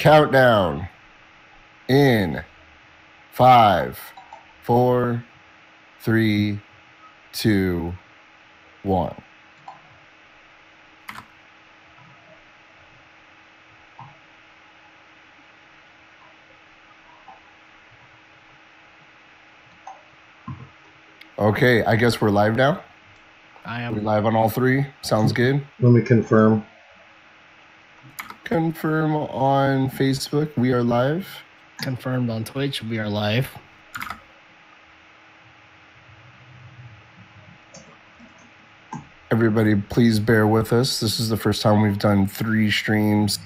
countdown in 5, 4, 3, 2, 1. Okay, I guess we're live now. I am. We're live on all three. Sounds good. Let me confirm. Confirm on Facebook. We are live. Confirmed on Twitch. We are live. Everybody, please bear with us. This is the first time we've done 3 streams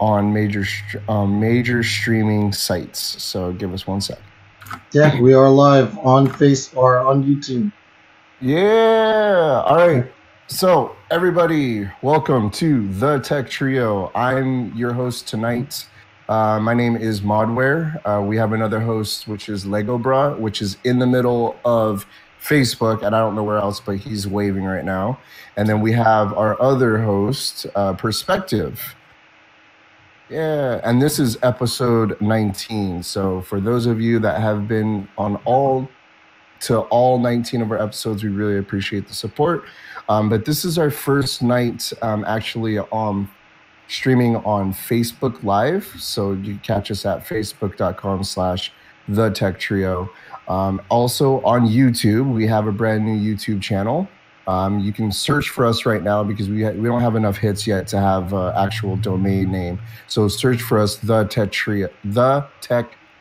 on major streaming sites. So give us 1 sec. Yeah, we are live on on YouTube. Yeah. All right. So everybody, welcome to the Tech Trio. I'm your host tonight. My name is Modware. We have another host, which is Lego Bra, which is in the middle of Facebook, and I don't know where else, but he's waving right now. And then we have our other host, Perspective. Yeah, and this is episode 19. So for those of you that have been on all 19 of our episodes, we really appreciate the support. But this is our first night actually streaming on Facebook Live. So you catch us at facebook.com/thetech-trio. Also on YouTube, we have a brand new YouTube channel. You can search for us right now because we don't have enough hits yet to have actual domain name. So search for us, The Tech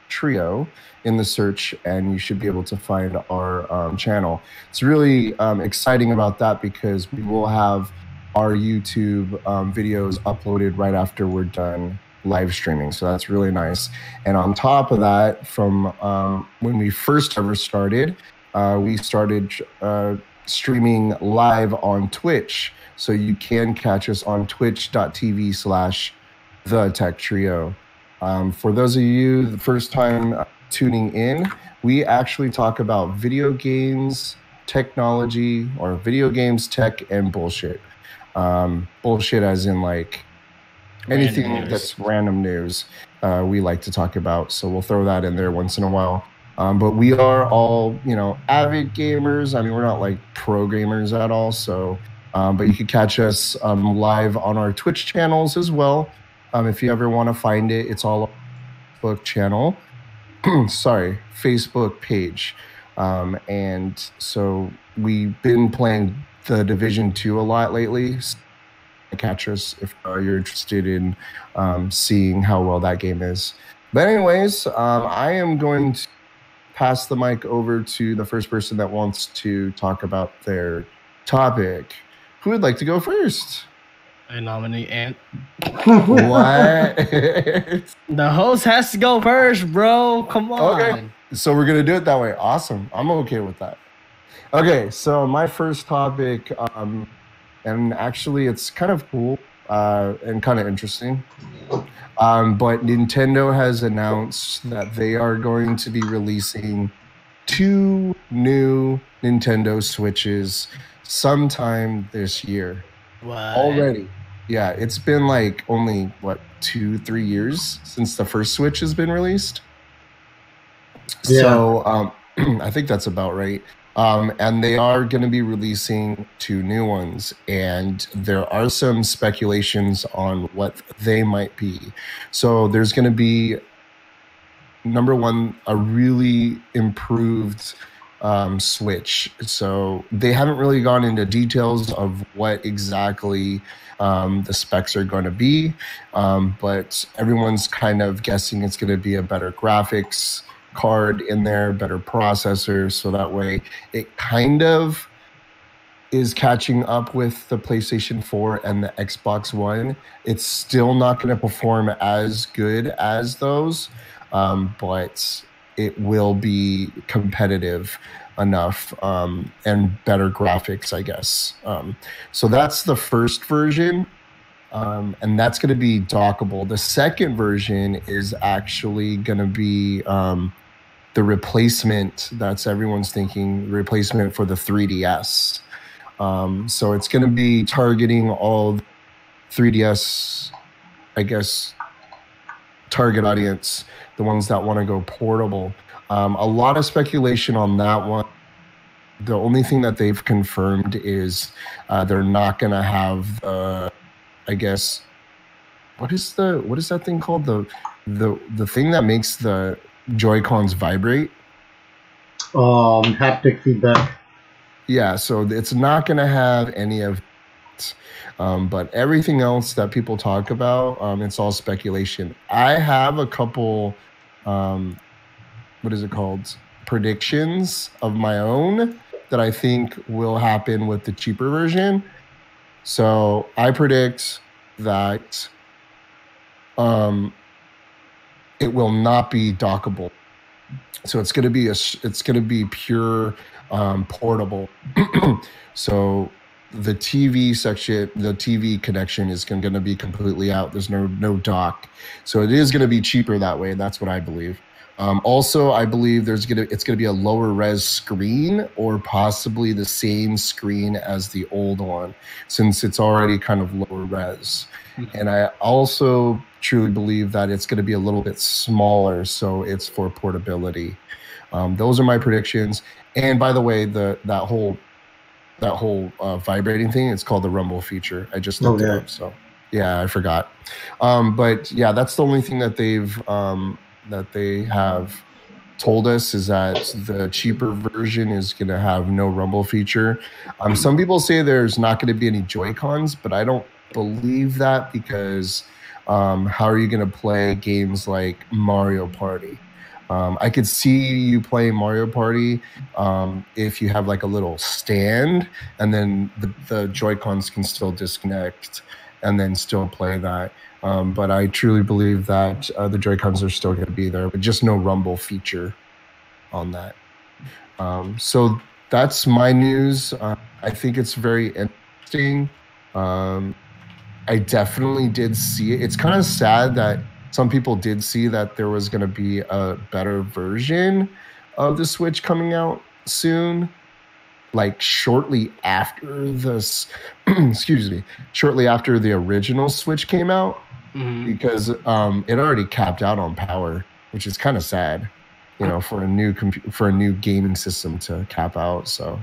Trio in the search, and you should be able to find our channel. It's really exciting about that because we will have our YouTube videos uploaded right after we're done live streaming. So that's really nice. And on top of that, from when we first ever started, we started streaming live on Twitch. So you can catch us on twitch.tv/thetech-trio. For those of you the first time tuning in, we actually talk about video games, technology, or video games, tech, and bullshit. Bullshit as in like anything that's random news we like to talk about. So we'll throw that in there once in a while. But we are all, avid gamers. I mean, we're not like pro gamers at all. So, but you can catch us live on our Twitch channels as well. If you ever want to find it, it's all on the Facebook channel. Sorry, Facebook page. And so we've been playing the Division 2 a lot lately. Catch us if you're interested in seeing how well that game is. But anyways, I am going to pass the mic over to the first person that wants to talk about their topic. Who would like to go first? I nominate Ant. What? The host has to go first, bro. Come on. Okay. So we're going to do it that way. Awesome. I'm okay with that. Okay. So my first topic, and actually it's kind of cool and kind of interesting. But Nintendo has announced that they are going to be releasing 2 new Nintendo Switches sometime this year. What? Already. Yeah, it's been like only, 2-3 years since the first Switch has been released? Yeah. So I think that's about right. And they are going to be releasing 2 new ones, and there are some speculations on what they might be. So there's going to be, number one, a really improved Switch. So they haven't really gone into details of what exactly the specs are going to be, but everyone's kind of guessing it's going to be a better graphics card in there, better processor, so that way it kind of is catching up with the PlayStation 4 and the Xbox One. It's still not going to perform as good as those, but it will be competitive enough and better graphics, I guess. So that's the first version. And that's going to be dockable. The second version is actually going to be the replacement, that's everyone's thinking, replacement for the 3DS. So it's going to be targeting all 3DS, I guess, target audience, the ones that want to go portable. A lot of speculation on that one. The only thing that they've confirmed is they're not going to have, I guess, what is that thing called? The thing that makes the Joy-Cons vibrate? Haptic feedback. Yeah, so it's not going to have any of it. But everything else that people talk about, it's all speculation. I have a couple, what is it called? Predictions of my own that I think will happen with the cheaper version. So I predict that it will not be dockable. So it's going to be pure portable. So the TV section, the TV connection is going to be completely out. There's no dock. So it is going to be cheaper that way. That's what I believe. Also, I believe it's going to be a lower res screen, or possibly the same screen as the old one, since it's already kind of lower res. Mm-hmm. And I also truly believe that it's going to be a little bit smaller, so it's for portability. Those are my predictions. And by the way, that whole vibrating thing, it's called the rumble feature. I just looked it up, so yeah, I forgot. But yeah, that's the only thing that they have told us, is that the cheaper version is going to have no rumble feature. Some people say there's not going to be any Joy-Cons, but I don't believe that, because how are you going to play games like Mario Party? I could see you playing Mario Party if you have like a little stand, and then the Joy-Cons can still disconnect and then still play that. But I truly believe that the Joy-Cons are still going to be there, but just no rumble feature on that. So that's my news. I think it's very interesting. I definitely did see it. It's kind of sad that some people did see that there was going to be a better version of the Switch coming out soon, like shortly after shortly after the original Switch came out. Mm-hmm. Because it already capped out on power, which is kind of sad, for a new gaming system to cap out. So,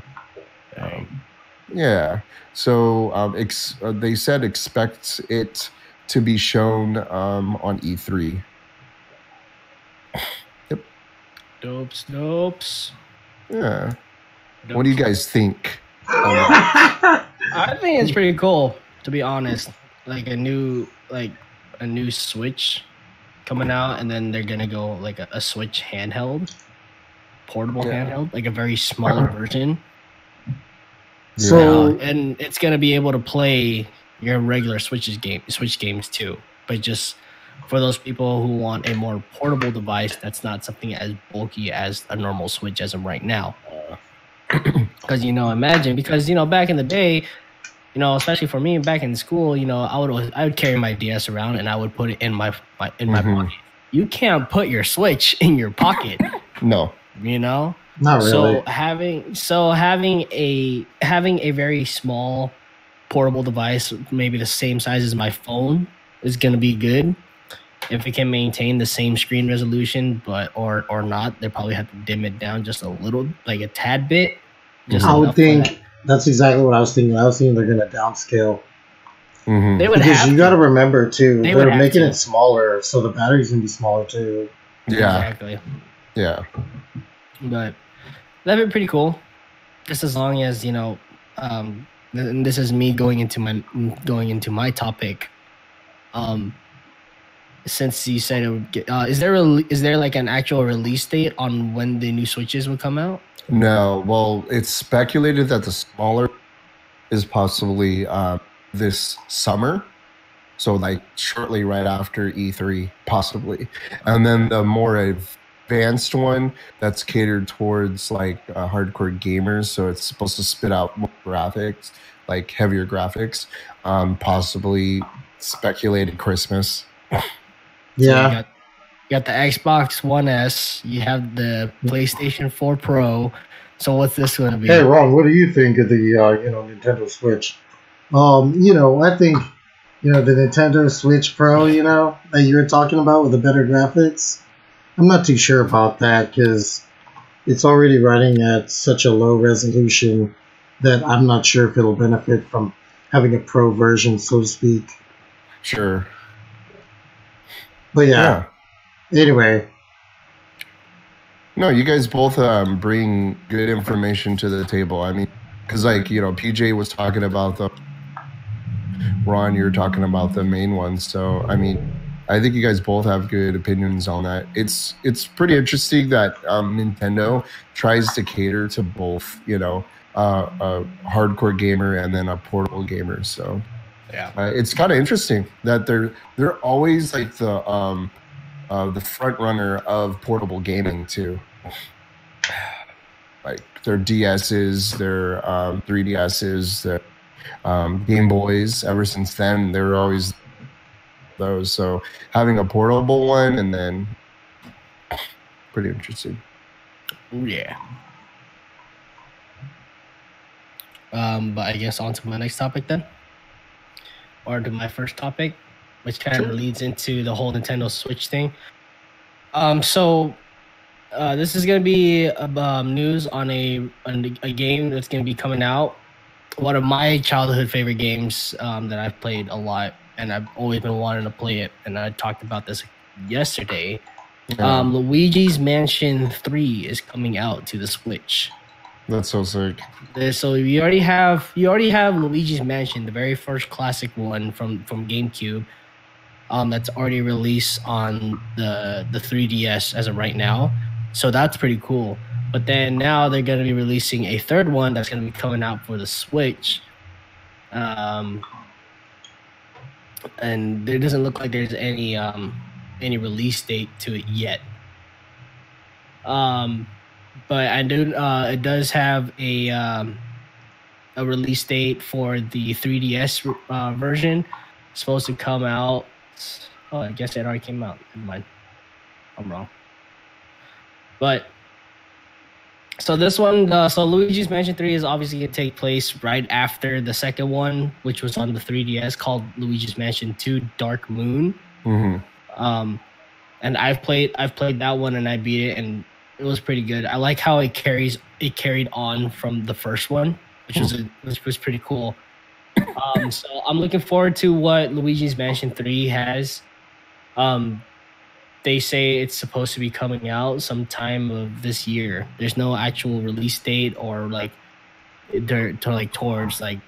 yeah. So they said expect it to be shown on E3. Yep. Dopes. Yeah. What do you guys think? I think it's pretty cool, to be honest. Like a new Switch coming out, and then they're gonna go like a Switch portable handheld, like a very smaller version. So and it's gonna be able to play your regular Switch games too, but just for those people who want a more portable device that's not something as bulky as a normal Switch as of right now. Because imagine, because back in the day, especially for me back in school, I would carry my DS around, and I would put it in my pocket. You can't put your Switch in your pocket. No. Not really. So having a very small portable device, maybe the same size as my phone, is going to be good. If it can maintain the same screen resolution, or not, they probably have to dim it down just a little, like a tad bit. I would think that's exactly what I was thinking. I was thinking they're going to downscale. Mm-hmm. They would, because you got to remember too, they're making it smaller, so the battery's going to be smaller too. Yeah, exactly. Yeah, but that'd be pretty cool. Just as long as and this is me going into my topic. Since you said it would get, is there like an actual release date on when the new Switches would come out? No. Well, it's speculated that the smaller is possibly this summer, so like shortly right after E3, possibly, and then the more advanced one that's catered towards like hardcore gamers, so it's supposed to spit out more graphics, like heavier graphics, possibly speculated Christmas. Yeah. So you got the Xbox One S, you have the PlayStation 4 Pro. So what's this going to be? Hey, Ron, what do you think of the Nintendo Switch? I think the Nintendo Switch Pro, that you were talking about with the better graphics. I'm not too sure about that because it's already running at such a low resolution that I'm not sure if it'll benefit from having a pro version, so to speak. Sure. But yeah. Anyway. No, you guys both bring good information to the table. I mean, because PJ was talking about the Ron, you're talking about the main ones. So I mean, I think you guys both have good opinions on that. It's pretty interesting that Nintendo tries to cater to both, a hardcore gamer and then a portable gamer. So yeah, it's kind of interesting that they're always like the front runner of portable gaming too. Like their DSs, their 3DSs, their Game Boys. Ever since then, they were always those. So having a portable one and then pretty interesting. Yeah. But I guess on to my next topic then, or to my first topic, which kind of leads into the whole Nintendo Switch thing. So this is gonna be news on a game that's gonna be coming out. One of my childhood favorite games that I've played a lot, and I've always been wanting to play it. And I talked about this yesterday. Luigi's Mansion 3 is coming out to the Switch. That's so sick. So you already have Luigi's Mansion, the very first classic one from GameCube. That's already released on the 3DS as of right now. So that's pretty cool. But then now they're going to be releasing a third one that's going to be coming out for the Switch. And there doesn't look like there's any release date to it yet. But I do. It does have a release date for the 3DS version. It's supposed to come out. Oh, I guess it already came out. Never mind. I'm wrong. But so this one, so Luigi's Mansion 3 is obviously going to take place right after the second one, which was on the 3DS, called Luigi's Mansion 2 Dark Moon. Mm-hmm. And I've played that one and I beat it, and it was pretty good. I like how it carried on from the first one, which was pretty cool. So I'm looking forward to what Luigi's Mansion 3 has. They say it's supposed to be coming out sometime of this year. There's no actual release date or towards like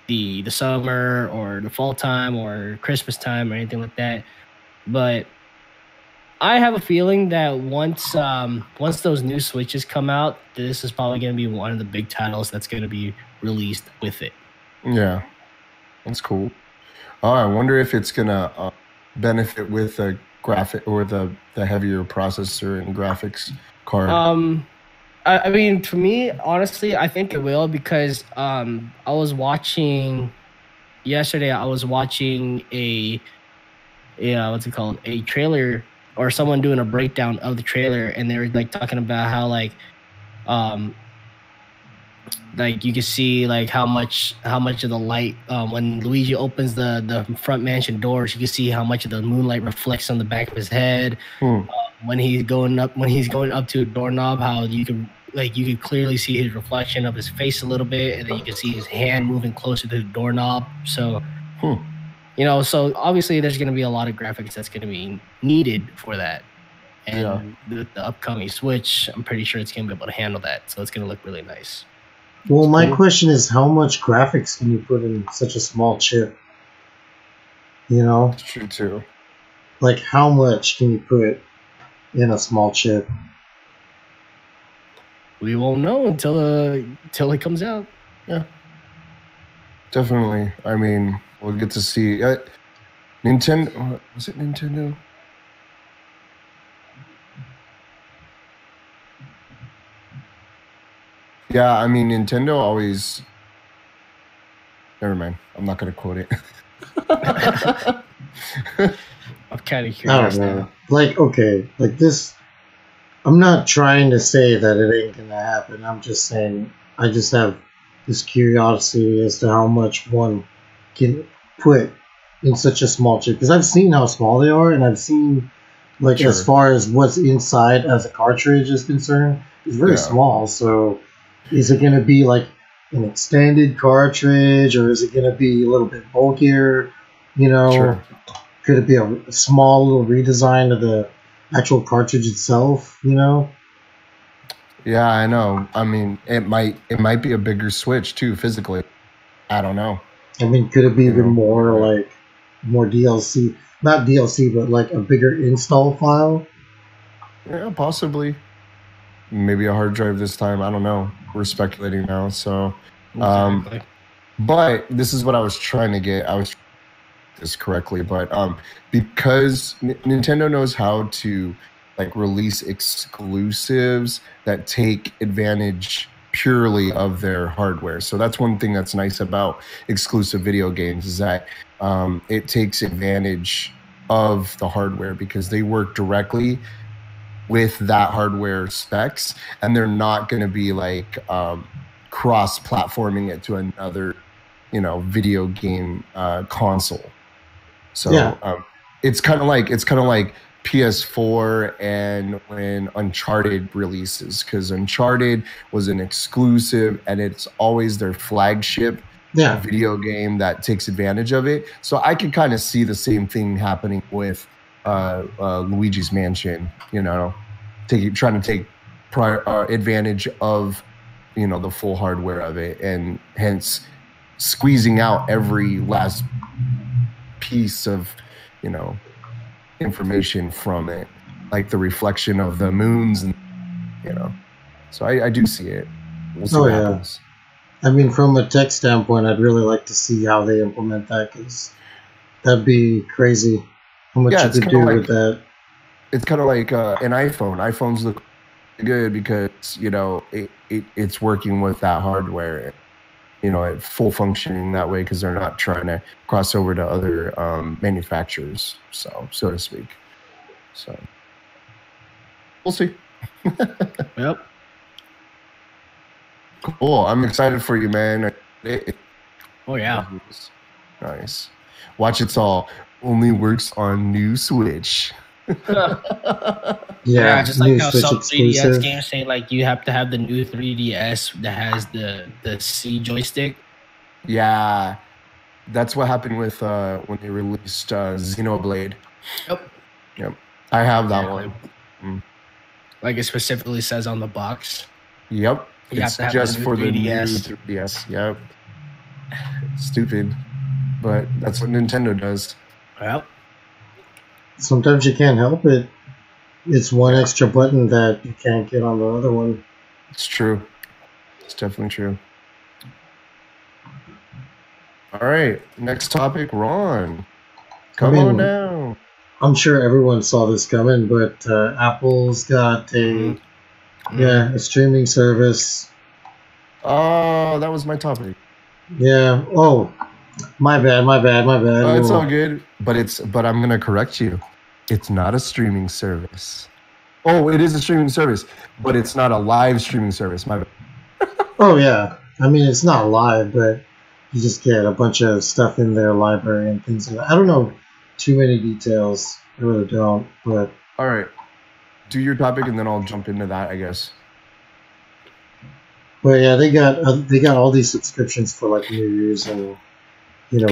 the summer or the fall time or Christmas time or anything like that. But I have a feeling that once those new Switches come out, this is probably going to be one of the big titles that's going to be released with it. Yeah, that's cool. Oh, I wonder if it's going to benefit with a graphic or the heavier processor and graphics card. I mean, for me, honestly, I think it will, because I was watching yesterday. I was watching a trailer, or someone doing a breakdown of the trailer, and they were like talking about how like you can see like how much of the light when Luigi opens the front mansion doors, you can see how much of the moonlight reflects on the back of his head. When he's going up to a doorknob, how you could clearly see his reflection of his face a little bit, and then you can see his hand moving closer to the doorknob. So so obviously there's going to be a lot of graphics that's going to be needed for that. And the upcoming Switch, I'm pretty sure it's going to be able to handle that. So it's going to look really nice. Well, my question is, how much graphics can you put in such a small chip? That's true too. Like, how much can you put in a small chip? We won't know until it comes out. Yeah, definitely. I mean, we'll get to see. Nintendo, was it Nintendo? Yeah, I mean, Nintendo always... Never mind. I'm not going to quote it. I'm kind of curious now. Like, okay, like this... I'm not trying to say that it ain't going to happen. I'm just saying, I just have this curiosity as to how much one can put in such a small chip? Because I've seen how small they are, and I've seen like Sure. as far as what's inside as a cartridge is concerned, it's very small. So is it going to be like an extended cartridge, or is it going to be a little bit bulkier? You know, Sure. could it be a small little redesign of the actual cartridge itself? You know. Yeah, I know. I mean, it might be a bigger Switch too, physically. I don't know. I mean, could it be You even know, more like more DLC? Not DLC, but like a bigger install file. yeah, possibly. Maybe a hard drive this time. I don't know. We're speculating now. So, Exactly. but this is what I was trying to get. I was this correctly, but because Nintendo knows how to like release exclusives that take advantage purely of their hardware. So that's one thing that's nice about exclusive video games is that it takes advantage of the hardware because they work directly with that hardware specs, and they're not going to be like cross-platforming it to another, video game console. So Yeah. it's kind of like PS4 and when Uncharted releases, because Uncharted was an exclusive and it's always their flagship Yeah. video game that takes advantage of it. So I can kind of see the same thing happening with Luigi's Mansion. Trying to take advantage of the full hardware of it, and hence squeezing out every last piece of information from it, like the reflection of the moons, and so I do see it. We'll see what happens. I mean, from a tech standpoint, I'd really like to see how they implement that, because that'd be crazy how much you could do with that. It's kind of like an iPhone. iPhones look good because it's working with that hardware, at full functioning that way, because they're not trying to cross over to other manufacturers, so to speak. So we'll see. Yep. Cool. I'm excited for you, man. Oh yeah. Nice. Watch It's All only works on new Switch. Yeah, just like how some 3DS games say like you have to have the new 3DS that has the C joystick. Yeah, that's what happened with when they released Xenoblade. Yep. I have that one. Like it specifically says on the box. Yep. It's just for the new 3DS. Yep. Stupid, but that's what Nintendo does. Yep. Sometimes you can't help it. It's one extra button that you can't get on the other one. It's true. It's definitely true. All right. Next topic, Ron. Come on down. I'm sure everyone saw this coming, but Apple's got a streaming service. Oh, that was my topic. Yeah. Oh, my bad. It's all good. But I'm gonna correct you. It's not a streaming service. Oh, it is a streaming service, but it's not a live streaming service. My bad. Oh yeah. I mean, it's not live, but you just get a bunch of stuff in their library and things like that. I don't know too many details. I really don't. But all right, do your topic and then I'll jump into that, I guess. But yeah, they got all these subscriptions for like news and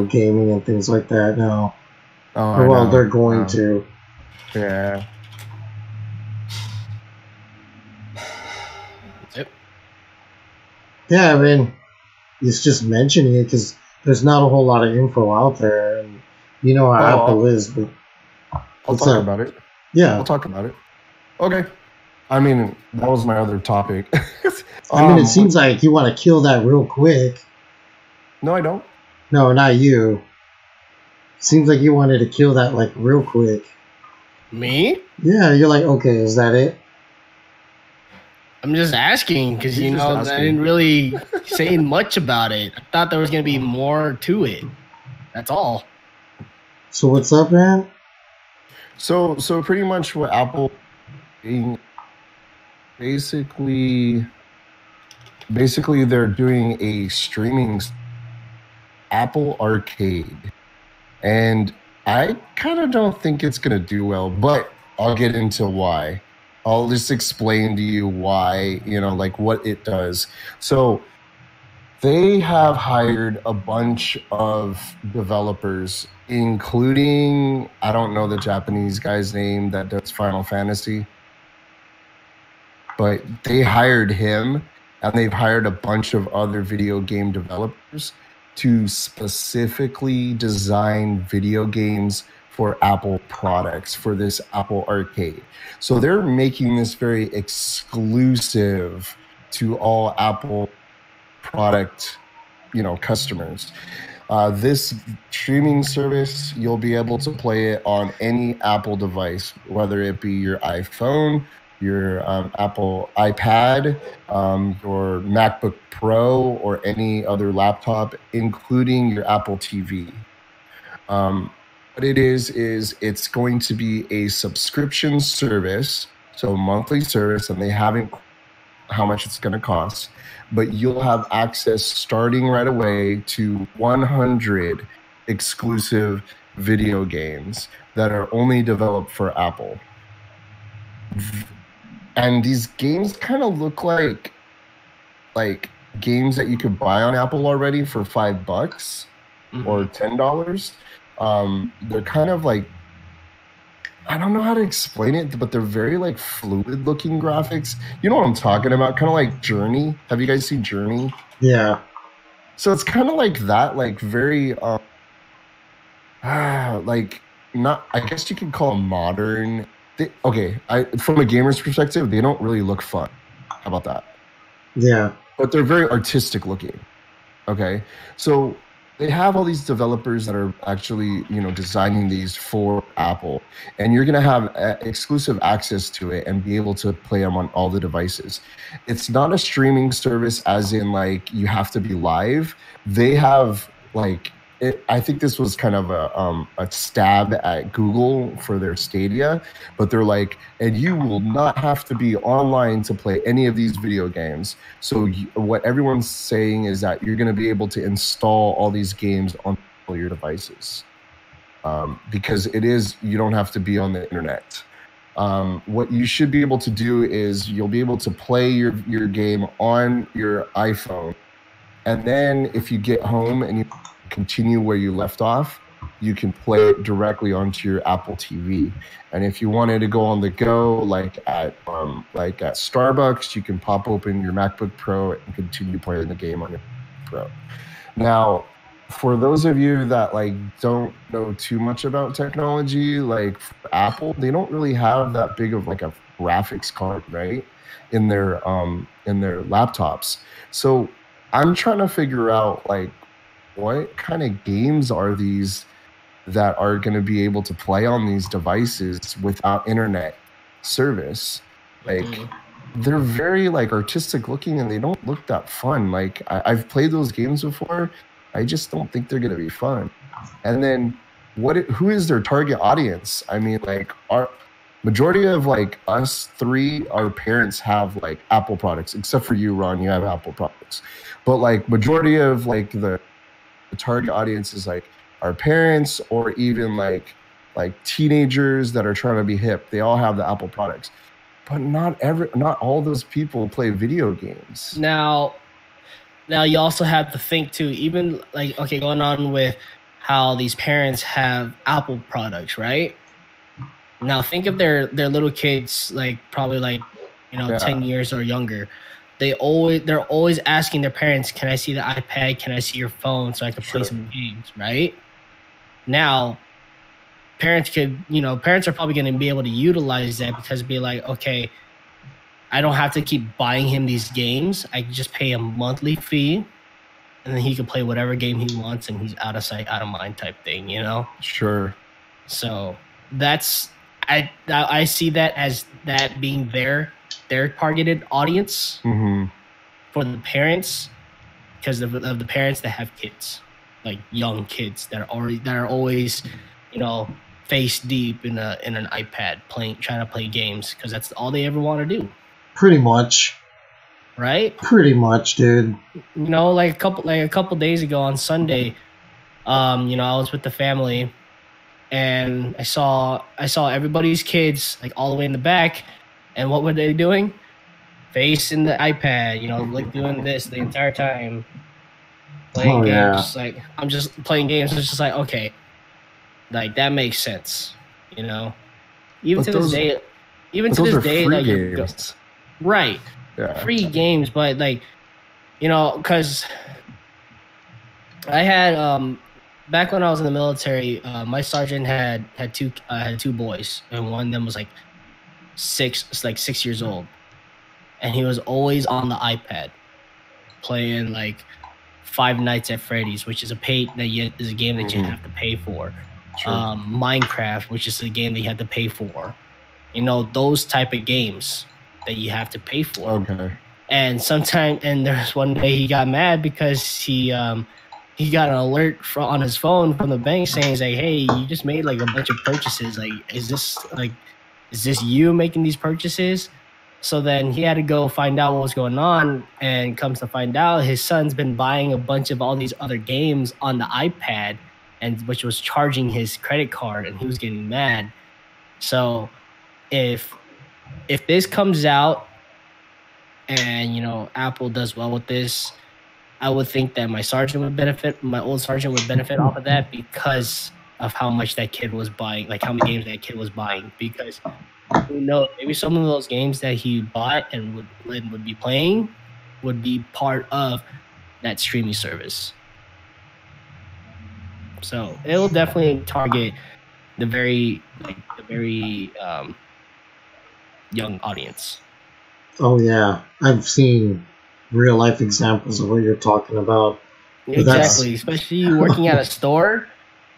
gaming and things like that now. Oh, well, they're going to. Yeah. Yep. Yeah, I mean, it's just mentioning it because there's not a whole lot of info out there, and you know how Apple is. But I'll talk about it. Yeah, I'll talk about it. Okay. I mean, that was my other topic. I mean, it seems like you want to kill that real quick. No, I don't. No, not you. Seems like you wanted to kill that like real quick. Me? Yeah, you're like, okay, is that it? I'm just asking because I didn't really say much about it. I thought there was gonna be more to it. That's all. So what's up, man? So pretty much what Apple basically they're doing a streaming Apple Arcade. And I kind of don't think it's going to do well, but I'll get into why. I'll just explain to you why, like what it does. So they have hired a bunch of developers, including, I don't know the Japanese guy's name that does Final Fantasy, but they hired him, and they've hired a bunch of other video game developers to specifically design video games for Apple products, for this Apple Arcade. So they're making this very exclusive to all Apple product, customers. This streaming service, you'll be able to play it on any Apple device, whether it be your iPhone, your Apple iPad, your MacBook Pro, or any other laptop, including your Apple TV. What it is it's going to be a subscription service, so a monthly service, and they haven't how much it's going to cost, but you'll have access starting right away to 100 exclusive video games that are only developed for Apple. And these games kind of look like games that you could buy on Apple already for $5 or $10. They're kind of like, I don't know how to explain it, but they're very like fluid looking graphics. You know what I'm talking about? Kind of like Journey. Have you guys seen Journey? Yeah. So it's kind of like that, like very, like not, I guess you could call them modern. From a gamer's perspective, they don't really look fun. How about that? Yeah. But they're very artistic looking. Okay. So they have all these developers that are actually, designing these for Apple, and you're going to have exclusive access to it and be able to play them on all the devices. It's not a streaming service as in like you have to be live. They have like, I think this was kind of a stab at Google for their Stadia, but they're like, and you will not have to be online to play any of these video games. So what everyone's saying is that you're going to be able to install all these games on all your devices, because you don't have to be on the internet. What you should be able to do is you'll be able to play your game on your iPhone, and then if you get home and you continue where you left off, you can play it directly onto your Apple TV. And if you wanted to go on the go, like at Starbucks, you can pop open your MacBook Pro and continue playing the game on your Pro. Now, for those of you that like don't know too much about technology, like Apple, they don't really have that big of like a graphics card, right, in their laptops. So I'm trying to figure out like what kind of games are these that are going to be able to play on these devices without internet service. Like they're very like artistic looking, and they don't look that fun. Like I've played those games before. I just don't think they're going to be fun. And then who is their target audience? I mean, like our majority of like us three, our parents have like Apple products, except for you, Ron, you have Apple products. But like majority of like the target audience is like our parents, or even like teenagers that are trying to be hip. They all have the Apple products, but not all those people play video games. Now you also have to think too, even like, okay, going on with how these parents have Apple products, right? Now think of their little kids, like probably like 10 years or younger. They're always asking their parents, can I see the iPad? Can I see your phone so I can play some games, right? Now, parents are probably going to be able to utilize that, because be like, okay, I don't have to keep buying him these games. I can just pay a monthly fee, and then he can play whatever game he wants, and he's out of sight, out of mind type thing, Sure. So I see that as that being their targeted audience for the parents, because of the parents that have kids, like young kids that are always face deep in an iPad trying to play games, because that's all they ever want to do. Pretty much. Right? Pretty much, dude. Like a couple days ago on Sunday, You know, I was with the family, and I saw everybody's kids like all the way in the back, and what were they doing? Facing the iPad, you know, like doing this the entire time, playing games. Just like I'm just playing games. It's just like, okay, like that makes sense, you know. Even to this day, that you right, free games, but like, you know, because I had back when I was in the military, my sergeant had two boys, and one of them was like 6 years old, and he was always on the iPad playing like Five Nights at Freddy's, which is a game that you have to pay for. Sure. Minecraft, which is a game that you have to pay for. You know, those type of games that you have to pay for. Okay. And there's one day he got mad because he got an alert on his phone from the bank saying, like, hey, you just made like a bunch of purchases. Like, is this you making these purchases? So then he had to go find out what was going on, and comes to find out his son's been buying a bunch of all these other games on the iPad, and which was charging his credit card, and he was getting mad. So if this comes out and, you know, Apple does well with this, I would think that my old sergeant would benefit off of that, because of how much that kid was buying, like how many games that kid was buying. Because who knows, maybe some of those games that he bought and would be playing would be part of that streaming service. So it will definitely target the very young audience. Oh yeah, I've seen real life examples of what you're talking about. Exactly, especially working at a store.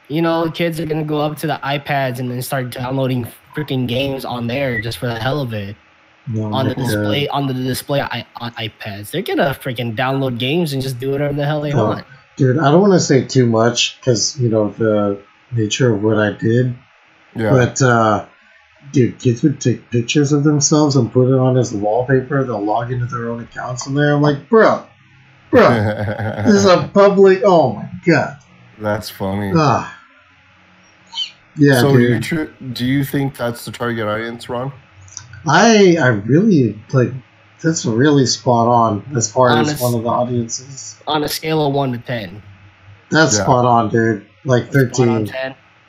You know, kids are gonna go up to the iPads and then start downloading freaking games on there just for the hell of it. On the display on iPads, they're gonna freaking download games and just do whatever the hell they want. Dude, I don't want to say too much because, you know, the nature of what I did. Yeah. But dude, kids would take pictures of themselves and put it on as wallpaper. They'll log into their own accounts in there. I'm like, bro, this is a public. Oh my god, that's funny. Yeah. So do you think that's the target audience, Ron? I really like. That's really spot on as far as one of the audiences. On a scale of 1 to 10. That's spot on, dude. Like 13.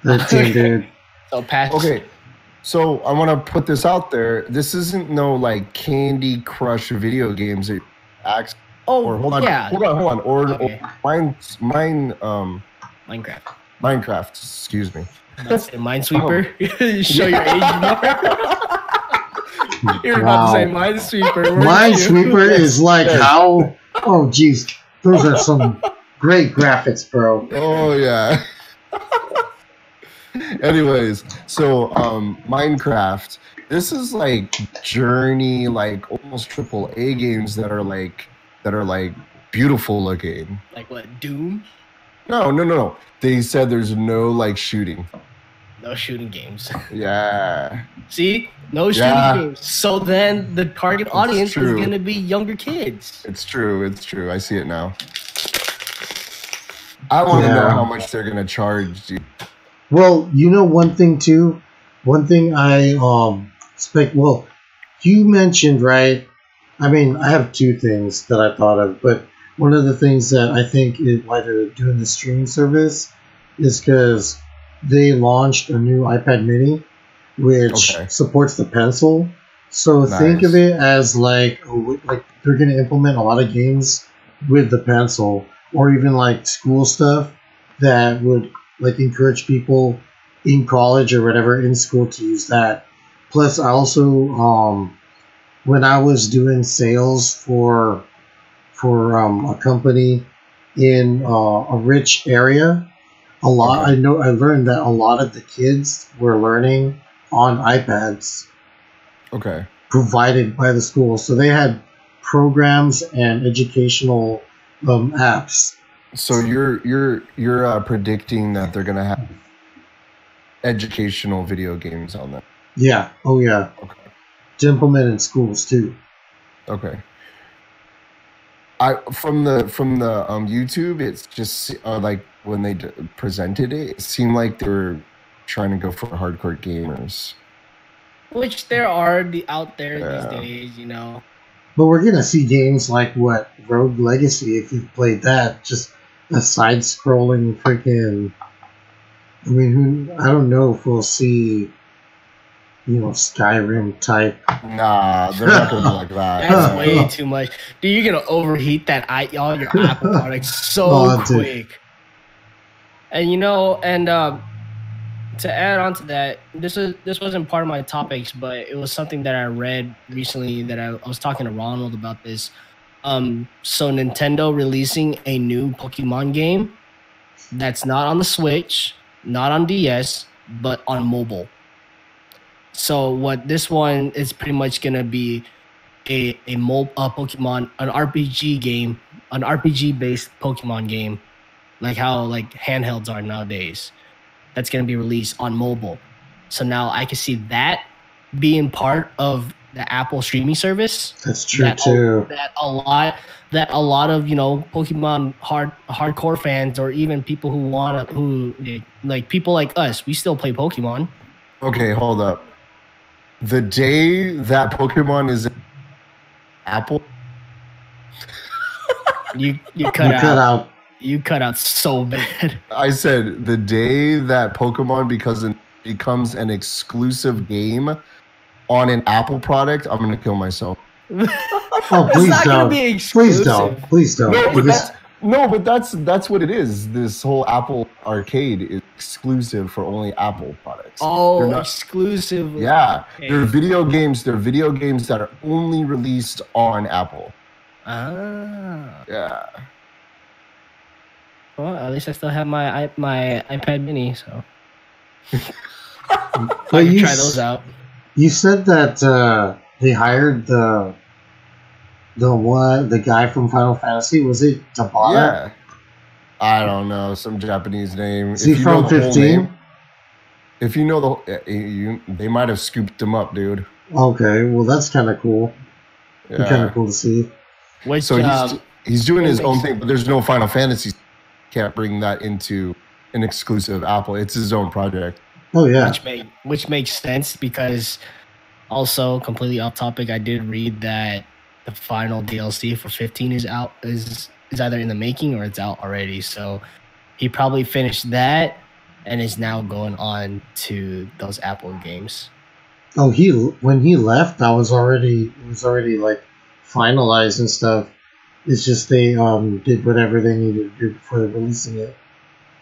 13, dude. So pass. Okay. So I want to put this out there. This isn't no like Candy Crush video games. Hold on. Or Minecraft. Excuse me. Minesweeper. Show your age. You're about to say Minesweeper. Minesweeper is like how? Oh, geez, those are some great graphics, bro. Oh yeah. Anyways, so Minecraft. This is like Journey, like almost AAA games that are like beautiful looking. Like what? Doom? No. They said there's no like shooting. No shooting games. Yeah. See? No shooting games. So then the target audience is going to be younger kids. It's true. I see it now. I want to know how much they're going to charge you. Well, you know one thing too? One thing I well, you mentioned, right? I mean, I have two things that I thought of, but one of the things that I think is why they're doing the streaming service is because they launched a new iPad mini, which supports the pencil. So think of it as like they're going to implement a lot of games with the pencil, or even like school stuff that would like encourage people in college or whatever in school to use that. Plus, I also when I was doing sales for a company in a rich area, I learned that a lot of the kids were learning on iPads. Okay. Provided by the school, so they had programs and educational apps. So you're predicting that they're gonna have educational video games on them. Yeah. Oh yeah. Okay. To implement in schools too. Okay. from the YouTube, it's just like when they presented it, it seemed like they were trying to go for hardcore gamers. Which there are out there these days, you know. But we're gonna see games like what Rogue Legacy, if you've played that, just a side-scrolling freaking. I mean, I don't know if we'll see, Skyrim type. Nah, they're not gonna be like that. That's way too much, dude. You're gonna overheat all your Apple products so quick. Dude. And to add on to that, this wasn't part of my topics, but it was something that I read recently that I was talking to Ronald about this. So Nintendo releasing a new Pokemon game that's not on the Switch, not on DS, but on mobile. So what this one is pretty much gonna be a Pokemon, an RPG game, an RPG based Pokemon game, like how handhelds are nowadays. That's going to be released on mobile. So now I can see that being part of the Apple streaming service. That's true too. That a lot of, Pokemon hardcore fans, or even people who like people like us, we still play Pokemon. Okay, hold up. The day that Pokemon is Apple, you cut out. You cut out so bad. I said the day that Pokemon becomes an exclusive game on an Apple product, I'm gonna kill myself. Oh, please don't! Please don't! No, but that's what it is. This whole Apple Arcade is exclusive for only Apple products. Oh, exclusive. Yeah, okay. They're video games. They're video games that are only released on Apple. Ah. Yeah. Well, at least I still have my iPad Mini, so I can try those out. You said that they hired the guy from Final Fantasy. Was it Tabata? Yeah, I don't know, some Japanese name. Is he from 15? If you know they might have scooped him up, dude. Okay, well that's kind of cool. Yeah. Kind of cool to see. He's doing his own thing, but there's no Final Fantasy. Can't bring that into an exclusive Apple. It's his own project. Oh yeah, which makes sense, because also completely off topic, I did read that the final DLC for 15 is out, is either in the making or it's out already. So he probably finished that and is now going on to those Apple games. Oh, when he left, it was already like finalized and stuff. It's just they did whatever they needed to do before releasing it.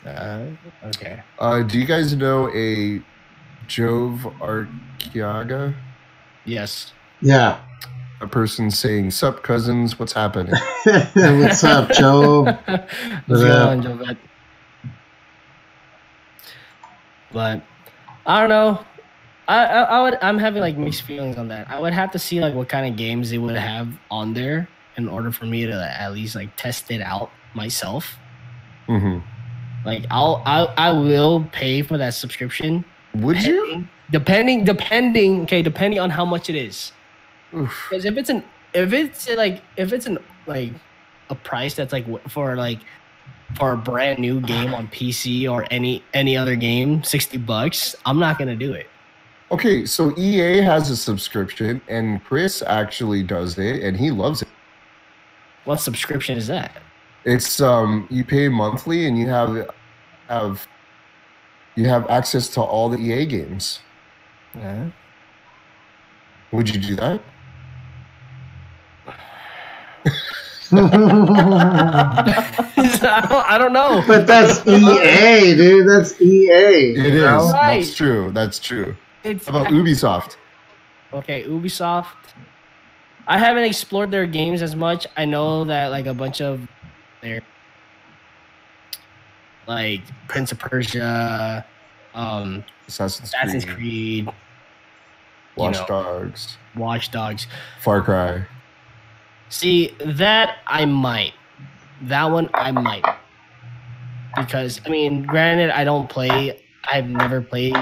Okay. Do you guys know a Jove Arciaga? Yes. Yeah. A person saying, "Sup, cousins? What's happening?" What's up, Jove? What's going on, Jove? But I don't know. I'm having like mixed feelings on that. I would have to see like what kind of games they would have on there in order for me to at least like test it out myself. Mm-hmm. Like I will pay for that subscription. Would you? Depending on how much it is. Because if it's a price that's like for a brand new game on PC or any other game, $60, I'm not gonna do it. Okay, so EA has a subscription, and Chris actually does it, and he loves it. What subscription is that? It's you pay monthly, and you have access to all the EA games. Yeah. Would you do that? I don't know. But that's EA, dude. That's EA. It is. Right. That's true. How about Ubisoft? Okay, Ubisoft. I haven't explored their games as much. I know that like a bunch of their like Prince of Persia, Assassin's Creed, Watch Dogs, Far Cry. See, that I might. That one I might. Because, I mean, granted, I've never played,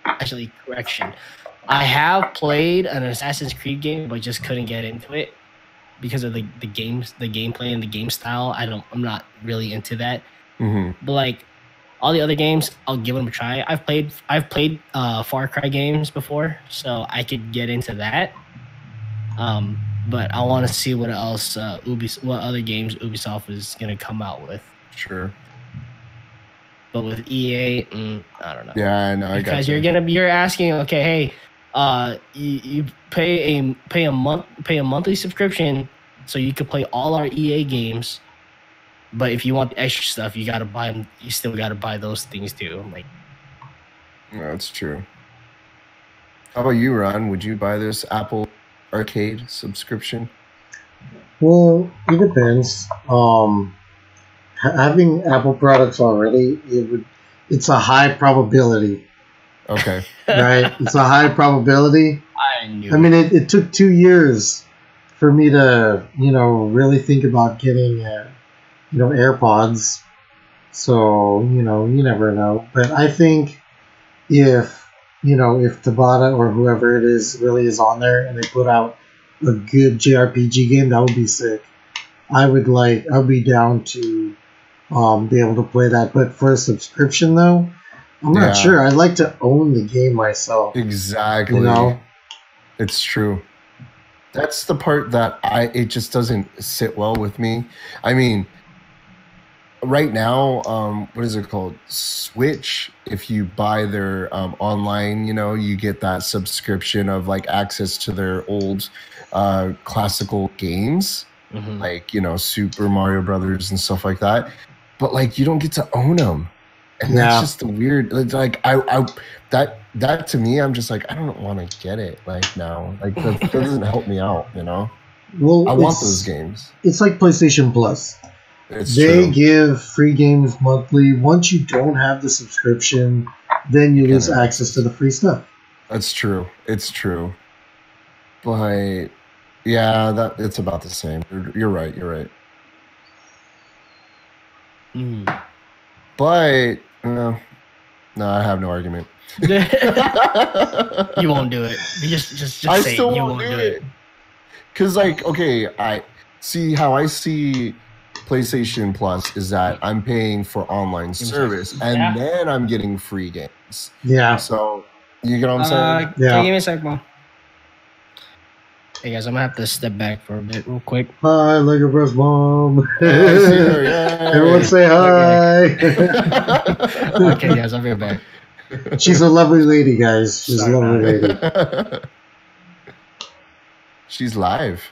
actually, correction. I have played an Assassin's Creed game, but just couldn't get into it. because of the games, the gameplay and the game style. I'm not really into that. Mm-hmm. But like all the other games, I'll give them a try. I've played Far Cry games before, so I could get into that. But I want to see what else what other games Ubisoft is gonna come out with. Sure. But with EA, I don't know. Yeah, I know. Because you're asking, okay, hey, you pay a monthly subscription so you can play all our EA games, but if you want the extra stuff, you gotta buy them. You still gotta buy those things too. Like, no, that's true. How about you, Ron? Would you buy this Apple Arcade subscription? Well, it depends. Having Apple products already, it's a high probability. Okay. Right? It's a high probability. I mean, it took 2 years for me to, really think about getting, AirPods. So, you never know. But I think if Tabata or whoever it is really is on there and they put out a good JRPG game, that would be sick. I'd be down to be able to play that. But for a subscription, though, I'm not sure. I'd like to own the game myself. Exactly. It's true. That's the part that it just doesn't sit well with me. I mean, right now, what is it called? Switch. If you buy their online, you get that subscription of like access to their old classical games, like Super Mario Brothers and stuff like that. But like you don't get to own them, and that's just the weird. Like that to me, I'm just like I don't want to get it like now. Like that doesn't help me out, Well, I want those games. It's like PlayStation Plus. They give free games monthly. Once you don't have the subscription, then you lose access to the free stuff. That's true. It's true. But yeah, it's about the same. You're right. But no, I have no argument. You won't do it. Just I say still you won't do it. Cause like, okay, I see how I see PlayStation Plus is that I'm paying for online service and then I'm getting free games. Yeah. So you get what I'm saying? Can you give me a sec, Mom? Hey guys, I'm gonna have to step back for a bit, real quick. Hi, Lego Bros Mom. Everyone say hi. Okay, guys, I'll be right back. She's a lovely lady, guys. She's a lovely lady. She's live.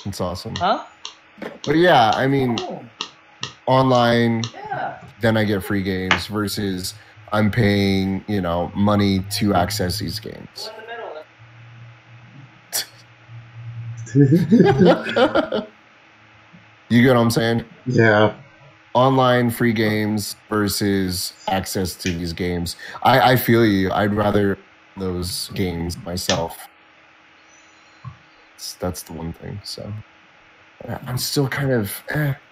It's awesome. Huh? But yeah, I mean, online, then I get free games versus I'm paying, money to access these games. You get what I'm saying? Yeah. Online free games versus access to these games. I feel you. I'd rather those games myself. That's the one thing. So I'm still kind of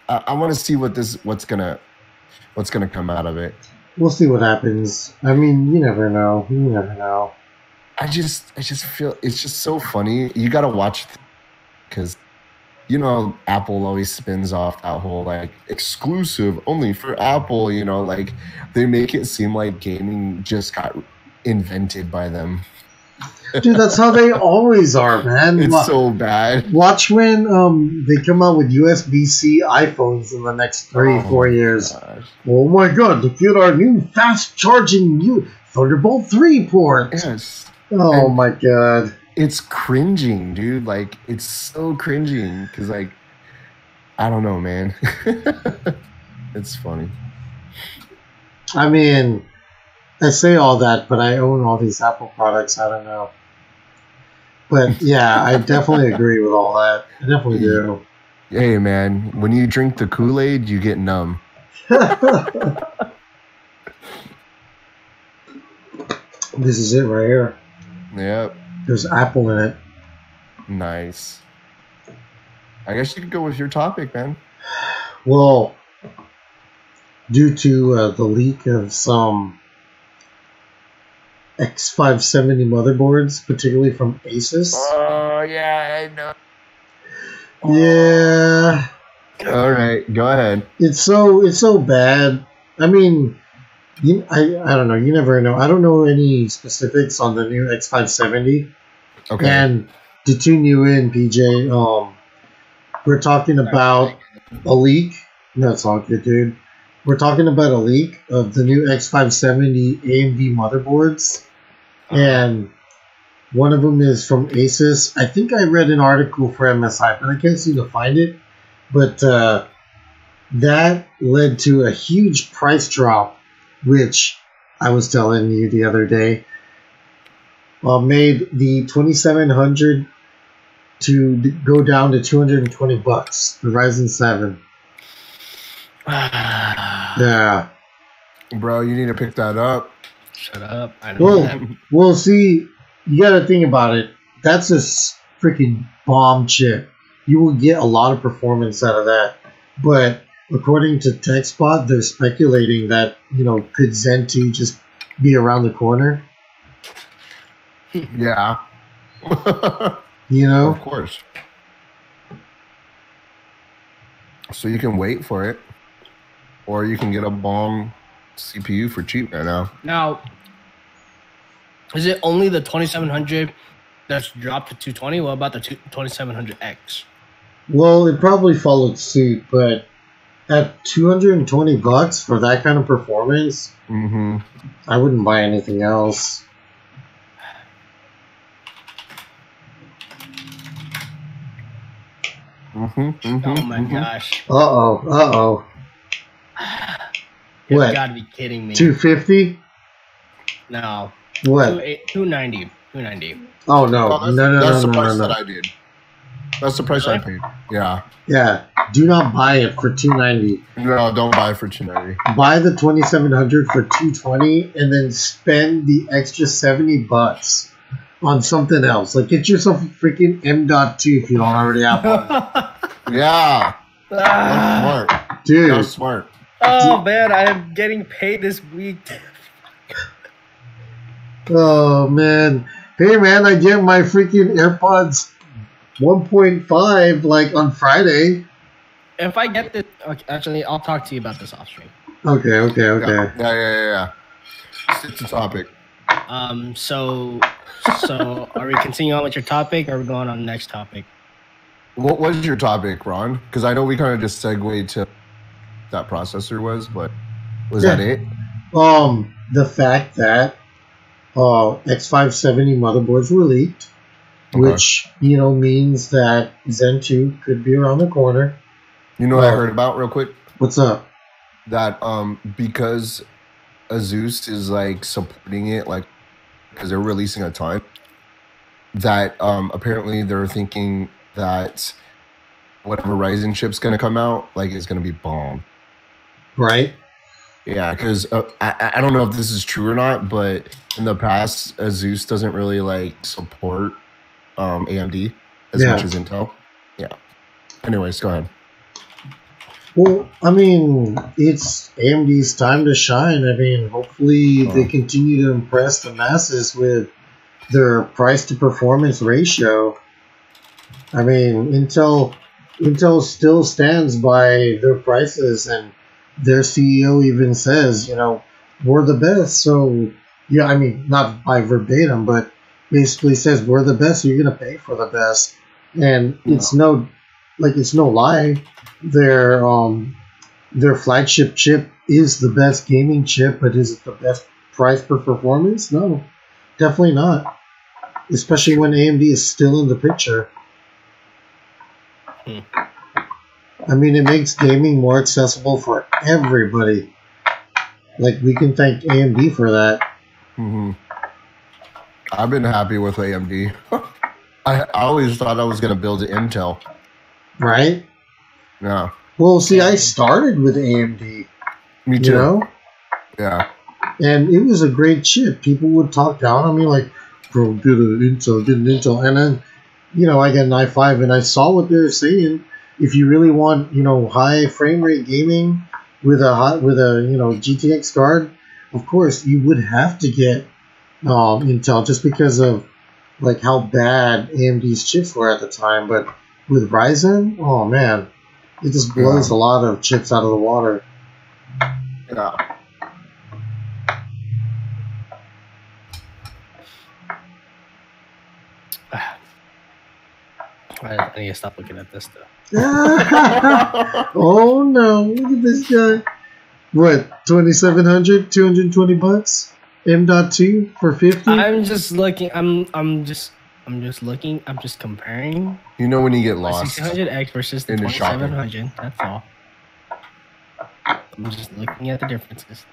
I want to see what's gonna come out of it. We'll see what happens. I mean, you never know. I just feel it's just so funny. You got to watch because Apple always spins off that whole like exclusive only for Apple, like they make it seem like gaming just got invented by them. Dude, that's how they always are, man. It's so bad. Watch when they come out with USB-C iPhones in the next 3-4 years. Gosh. Oh my god, look at our new fast charging Thunderbolt 3 port. Yes. Oh my god. It's cringing, dude. Like, it's so cringing. Because, like, I don't know, man. It's funny. I mean, I say all that, but I own all these Apple products. I don't know. But, yeah, I definitely agree with all that. I definitely do. Hey, man, when you drink the Kool-Aid, you get numb. This is it right here. Yep. There's apple in it. Nice. I guess you could go with your topic, man. Well, due to the leak of some X570 motherboards, particularly from Asus. Oh, yeah, I know. Yeah. All right, go ahead. It's so bad. I mean, I don't know. You never know. I don't know any specifics on the new X570. Okay. And to tune you in, PJ, we're talking about a leak. No, it's all good, dude. We're talking about a leak of the new X570 AMD motherboards. And one of them is from Asus. I think I read an article for MSI, but I can't seem to find it. But that led to a huge price drop, which I was telling you the other day, made the 2700 to go down to $220. The Ryzen 7. Yeah. Bro, you need to pick that up. Shut up. I know that. Well, see, you got to think about it. That's a freaking bomb chip. You will get a lot of performance out of that. But according to TechSpot, they're speculating that, could Zen 2 just be around the corner? Yeah. Of course. So you can wait for it. Or you can get a bomb CPU for cheap right now. Now, is it only the 2700 that's dropped to 220? What about the 2700X? Well, it probably followed suit, but at $220 for that kind of performance, I wouldn't buy anything else. Oh my gosh. Uh-oh. You've What? got to be kidding me. 250? No. What? 290. 290. Oh, no. That's the price No. that I did. That's the price I paid. Yeah. Yeah. Do not buy it for $290. No, don't buy it for $290. Buy the 2700 for $220 and then spend the extra $70 on something else. Like, get yourself a freaking M.2 if you don't already have one. Yeah. That's smart. Dude. That's smart. Oh, man. I am getting paid this week. Oh, man. Hey, man, I get my freaking AirPods 1.5 like on Friday. If I get this, okay, actually, I'll talk to you about this off stream. Okay. Yeah. Stick to topic. So are we continuing on with your topic, or are we going on the next topic? What was your topic, Ron? Because I know we kind of just segued to that processor but was that it? The fact that X570 motherboards were leaked, which means that Zen 2 could be around the corner. You know what I heard about real quick? What's up? That because Asus is like supporting it, like because they're releasing a ton, that apparently they're thinking that whatever Ryzen chip's gonna come out, like, is gonna be bomb. Right? Yeah, because I don't know if this is true or not, but in the past, Asus doesn't really like support AMD as much as Intel. Yeah. Anyways, go ahead. Well, I mean, it's AMD's time to shine. I mean, hopefully they continue to impress the masses with their price to performance ratio. I mean, Intel still stands by their prices, and their CEO even says, we're the best. So, yeah, I mean, not by verbatim, but basically says we're the best. So you're gonna pay for the best, and it's no lie. Their flagship chip is the best gaming chip, but is it the best price per performance? No, definitely not. Especially when AMD is still in the picture. I mean, it makes gaming more accessible for everybody. Like, we can thank AMD for that. I've been happy with AMD. I always thought I was going to build an Intel. Right? Yeah. Well, see, I started with AMD. Me too. Yeah. And it was a great chip. People would talk down on me like, bro, get an Intel. And then, I got an i5 and I saw what they were saying. If you really want, high frame rate gaming with a GTX card, of course, you would have to get Intel, just because of like how bad AMD's chips were at the time. But with Ryzen, oh man, it just blows a lot of chips out of the water. Yeah. I need to stop looking at this stuff. Oh no, look at this guy. What, 2,700, $220? M.2 for 50? I'm just looking. I'm just looking. I'm just comparing. You know when you get lost. 1600X versus the 2700. That's all. I'm just looking at the differences.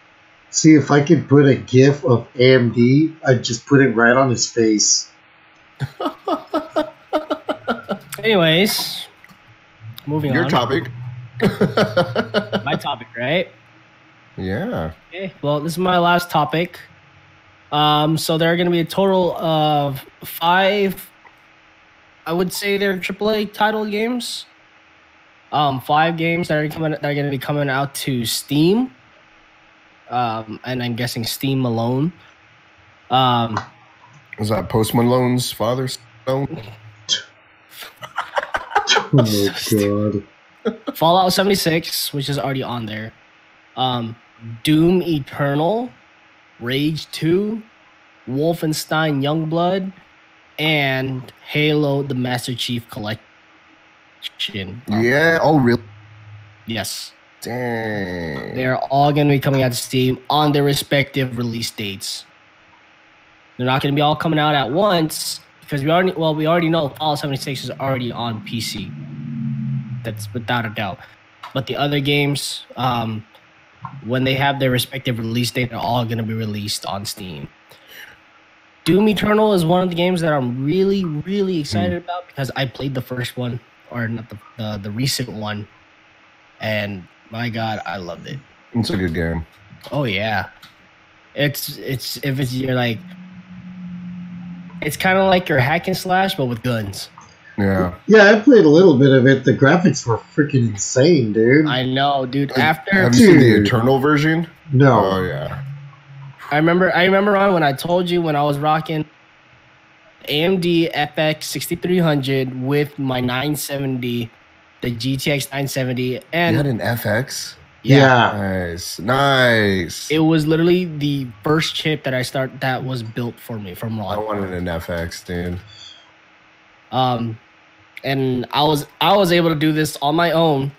See, if I could put a GIF of AMD, I'd just put it right on his face. Anyways, moving on. Your topic. My topic, right? Yeah. Okay. Well, this is my last topic. So there are going to be a total of 5. I would say they're AAA title games. 5 games that are going to be coming out to Steam. And I'm guessing Steam alone. Was that Post Malone's father's stone? Oh god. Fallout 76, which is already on there. Doom Eternal, Rage 2, Wolfenstein Youngblood, and Halo the Master Chief Collection. Yeah. Oh, really? Yes. Dang. They're all going to be coming out to Steam on their respective release dates. They're not going to be all coming out at once because we already know Fallout 76 is already on PC. That's without a doubt. But the other games, when they have their respective release date, they're all going to be released on Steam. Doom Eternal is one of the games that I'm really, really excited about because I played the first one, or not the recent one, and my God, I loved it. It's a good game. Oh yeah, it's you're like, it's kind of like your hack and slash but with guns. Yeah. Yeah, I played a little bit of it. The graphics were freaking insane, dude. I know, dude. Have you seen the Eternal version? No. Oh yeah. I remember Ron, when I told you when I was rocking AMD FX 6300 with my 970, the GTX 970, and You had an FX? Yeah. Nice. it was literally the first chip that was built for me from I Ron. wanted an FX, dude. And I was able to do this on my own.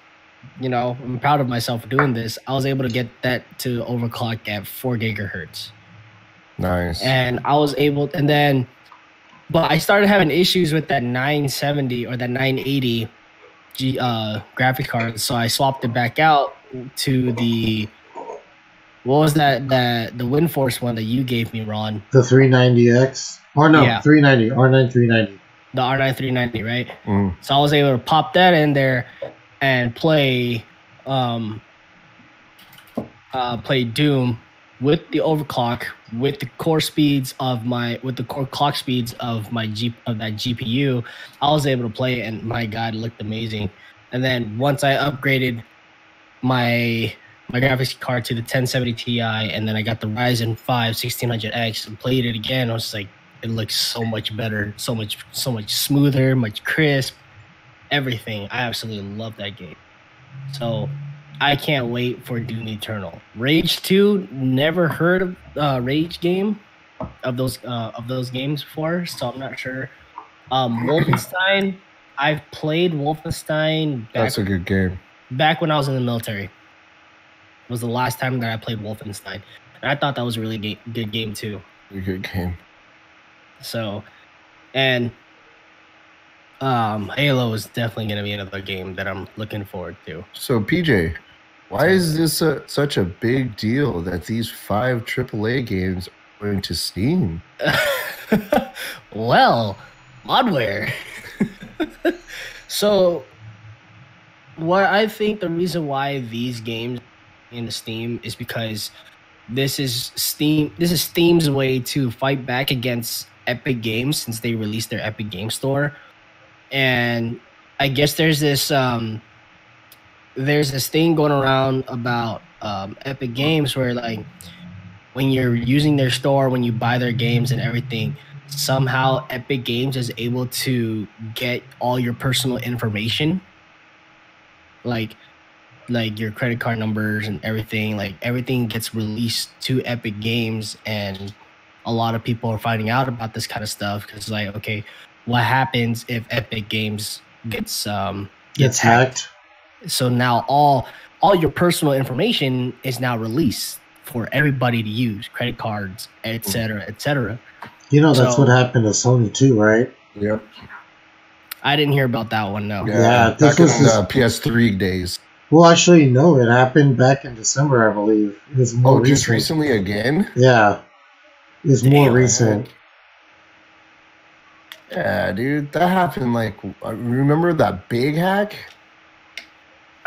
You know, I'm proud of myself for doing this. I was able to get that to overclock at 4 gigahertz. Nice. And but I started having issues with that 970 or that 980 graphic card, so I swapped it back out to the what was that the WindForce one that you gave me, Ron? The 390X? Or no, Yeah. 390, R9 390. The R9 390, right? So I was able to pop that in there and play Doom with the overclock, with the core clock speeds of that GPU. I was able to play it, and my God, it looked amazing. And then once I upgraded my graphics card to the 1070 Ti, and then I got the Ryzen 5 1600X and played it again, I was like, it looks so much better, so much smoother, much crisp, everything. I absolutely love that game. So I can't wait for Doom Eternal. Rage 2, never heard of Rage game of those games before, so I'm not sure. Wolfenstein, I've played Wolfenstein That's a good game. back when I was in the military. It was the last time that I played Wolfenstein, and I thought that was a really good game too. A good game. So, and Halo is definitely going to be another game that I'm looking forward to. So PJ, why is this such a big deal that these 5 AAA games are going to Steam? Well, modware. So, what I think the reason why these games in Steam is because this is Steam's way to fight back against Epic Games since they released their Epic Game Store. And I guess there's this thing going around about Epic Games where, like, when you're using their store, when you buy their games and everything, somehow Epic Games is able to get all your personal information, like your credit card numbers and everything. Like everything gets released to Epic Games, and a lot of people are finding out about this kind of stuff because, like, okay, what happens if Epic Games gets hacked? So now all your personal information is now released for everybody to use, credit cards, etc., etc. You know, that's what happened to Sony too, right? Yep. I didn't hear about that one, no. Yeah, this was the PS3 days. Well, actually, no, it happened back in December, I believe. It was more recent. Just recently again? Yeah. It was more recent. Yeah, dude, that happened, like, remember that big hack?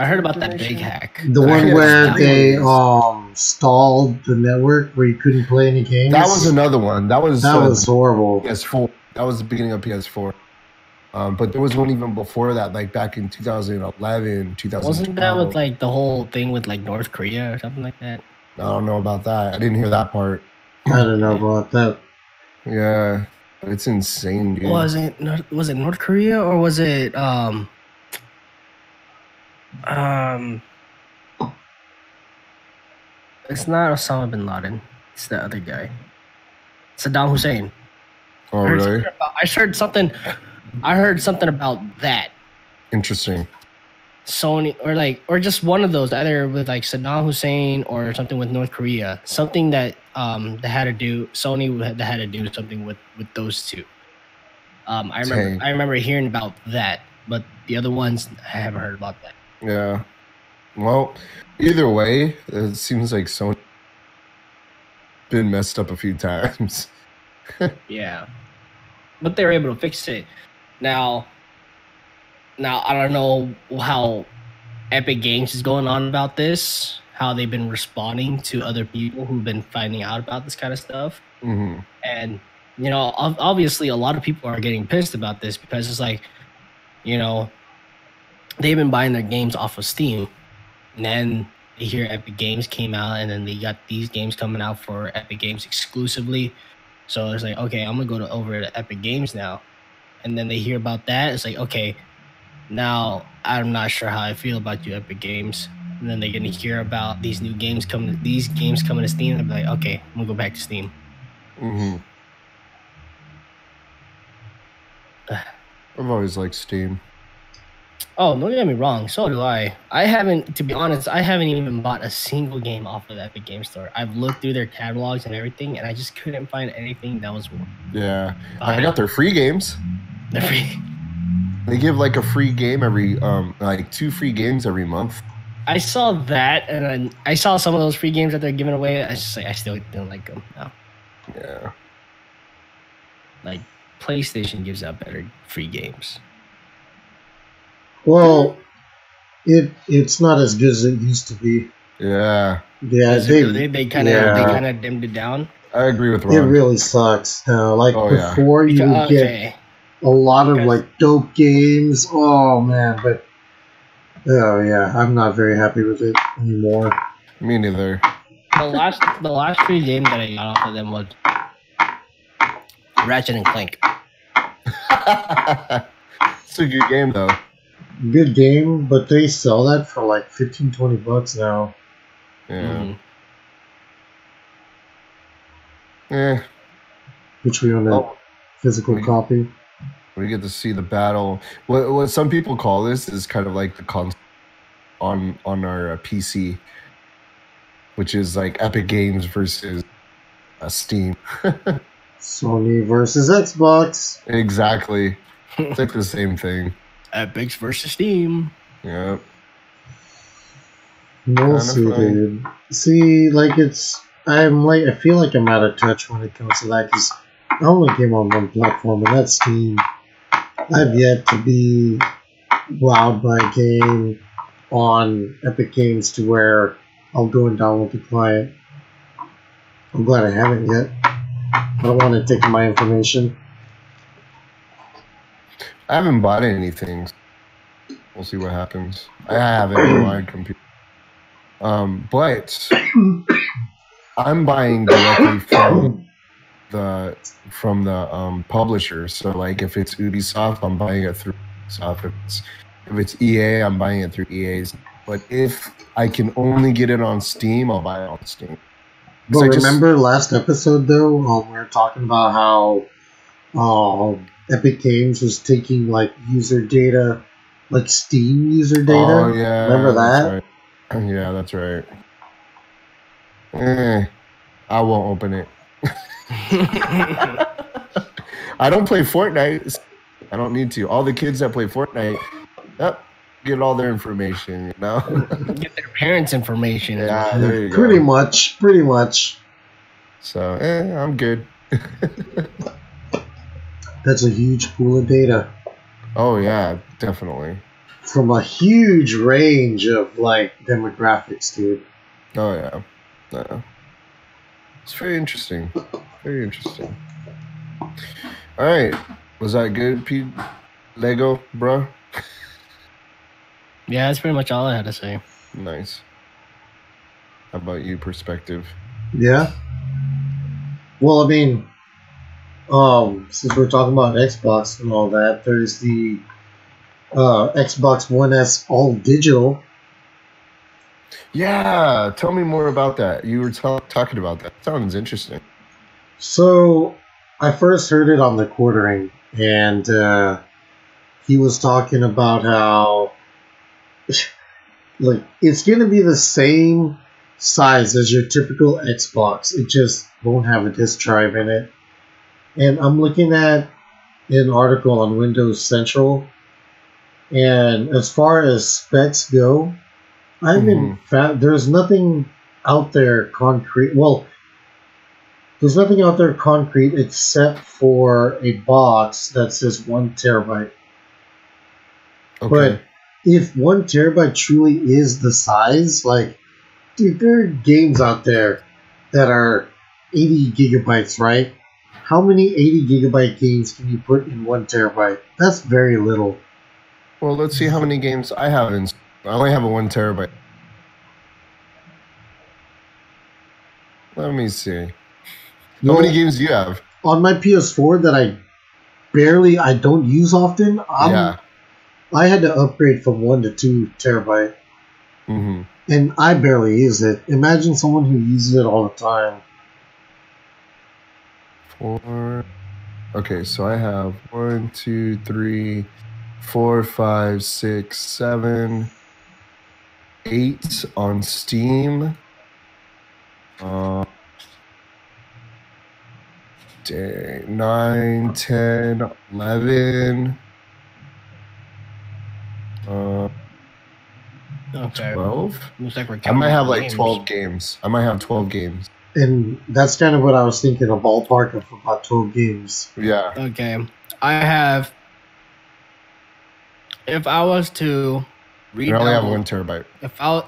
I heard about that big hack. The one where they stalled the network where you couldn't play any games? That was another one. That was horrible. PS4. That was the beginning of PS4. But there was one even before that, like back in 2011, 2012. Wasn't that with like the whole thing with like North Korea or something like that? I don't know about that. I didn't hear that part. I don't know about that. Yeah, it's insane, dude. Was it North Korea or was it it's not Osama bin Laden. It's the other guy, Saddam Hussein. Oh, really? I heard something about that. Interesting. Sony or just one of those, either with like Saddam Hussein or something with North Korea. Something that had to do something with those two. I remember hearing about that, but the other ones I haven't heard about that. Yeah. Well, either way, it seems like Sony been messed up a few times. Yeah. But they were able to fix it. Now I don't know how Epic Games is going on about this, how they've been responding to other people who've been finding out about this kind of stuff. Mm-hmm. And, you know, obviously a lot of people are getting pissed about this because it's like, you know, they've been buying their games off of Steam. And then they hear Epic Games came out, and then they got these games coming out for Epic Games exclusively. So it's like, okay, I'm going to go over to Epic Games now. And then they hear about that. It's like, okay, now I'm not sure how I feel about you, Epic Games. And then they're going to hear about these games coming to Steam. And they'll be like, okay, I'm going to go back to Steam. Mm-hmm. I've always liked Steam. Oh, don't get me wrong. So do I. To be honest, I haven't even bought a single game off of the Epic Game Store. I've looked through their catalogs and everything, and I just couldn't find anything that was worth. Yeah. I got their free games. They're free. They give like a free game every, like 2 free games every month. I saw that, and then I saw some of those free games that they're giving away. I still don't like them. No. Yeah. Like, PlayStation gives out better free games. Well, it's not as good as it used to be. Yeah. Yeah, they kind of dimmed it down. I agree with Ron. It really sucks now. Like before, you would get a lot of like dope games. Oh man, but oh yeah, I'm not very happy with it anymore. Me neither. The last free game that I got off of them was Ratchet and Clank. It's a good game though. Good game, but they sell that for like $15-20 now. Yeah. Yeah. Which we own a physical copy. We get to see the battle. What some people call this is kind of like the console on our PC, which is like Epic Games versus Steam. Sony versus Xbox. Exactly. It's like the same thing. Epic versus Steam. Yep. We'll see, dude. See, like I feel like I'm out of touch when it comes to that because I only came on one platform, and that's Steam. I've yet to be wowed by a game on Epic Games to where I'll go and download the client. I'm glad I haven't yet. I don't want to take my information. I haven't bought anything. We'll see what happens. I have it on my computer. But I'm buying directly from the publisher. So like if it's Ubisoft, I'm buying it through Ubisoft. If it's EA, I'm buying it through EA's. But if I can only get it on Steam, I'll buy it on Steam. But remember last episode though, we were talking about how Epic Games was taking like user data, like Steam user data. Oh yeah, remember that? That's right. Yeah, that's right. I won't open it. I don't play Fortnite. I don't need to. All the kids that play Fortnite, get all their information, Get their parents' information. Yeah, there you go. Pretty much. So, I'm good. That's a huge pool of data. Oh yeah, definitely. From a huge range of like demographics, dude. Oh yeah. It's very interesting. Very interesting. All right. Was that good, Pete? Lego, bro? Yeah, that's pretty much all I had to say. Nice. How about you, perspective? Yeah. Well, I mean, since we're talking about Xbox and all that, there's the Xbox One S all digital. Yeah, tell me more about that. You were talking about that. Sounds interesting. So, I first heard it on the Quartering, and he was talking about how like it's going to be the same size as your typical Xbox. It just won't have a disk drive in it. And I'm looking at an article on Windows Central, and as far as specs go, I haven't found there's nothing out there concrete. Well, there's nothing out there concrete except for a box that says 1 terabyte. Okay. But if 1 terabyte truly is the size, like, dude, there are games out there that are 80 gigabytes, right? How many 80 gigabyte games can you put in 1 terabyte? That's very little. Well, let's see how many games I have in. I only have a 1 terabyte. Let me see. How many games do you have? On my PS4 that I don't use often, I had to upgrade from 1 to 2 terabyte. Mm-hmm. And I barely use it. Imagine someone who uses it all the time. 4. Okay, so I have 1, 2, 3, 4, 5, 6, 7, 8 on Steam. 9, 10, 11. Okay. 12? Looks like we're I counting might have like games. 12 games. I might have 12 games. And that's kind of what I was thinking, a ballpark of about 12 games. Yeah. Okay. I have... If I was to You only have 1 terabyte.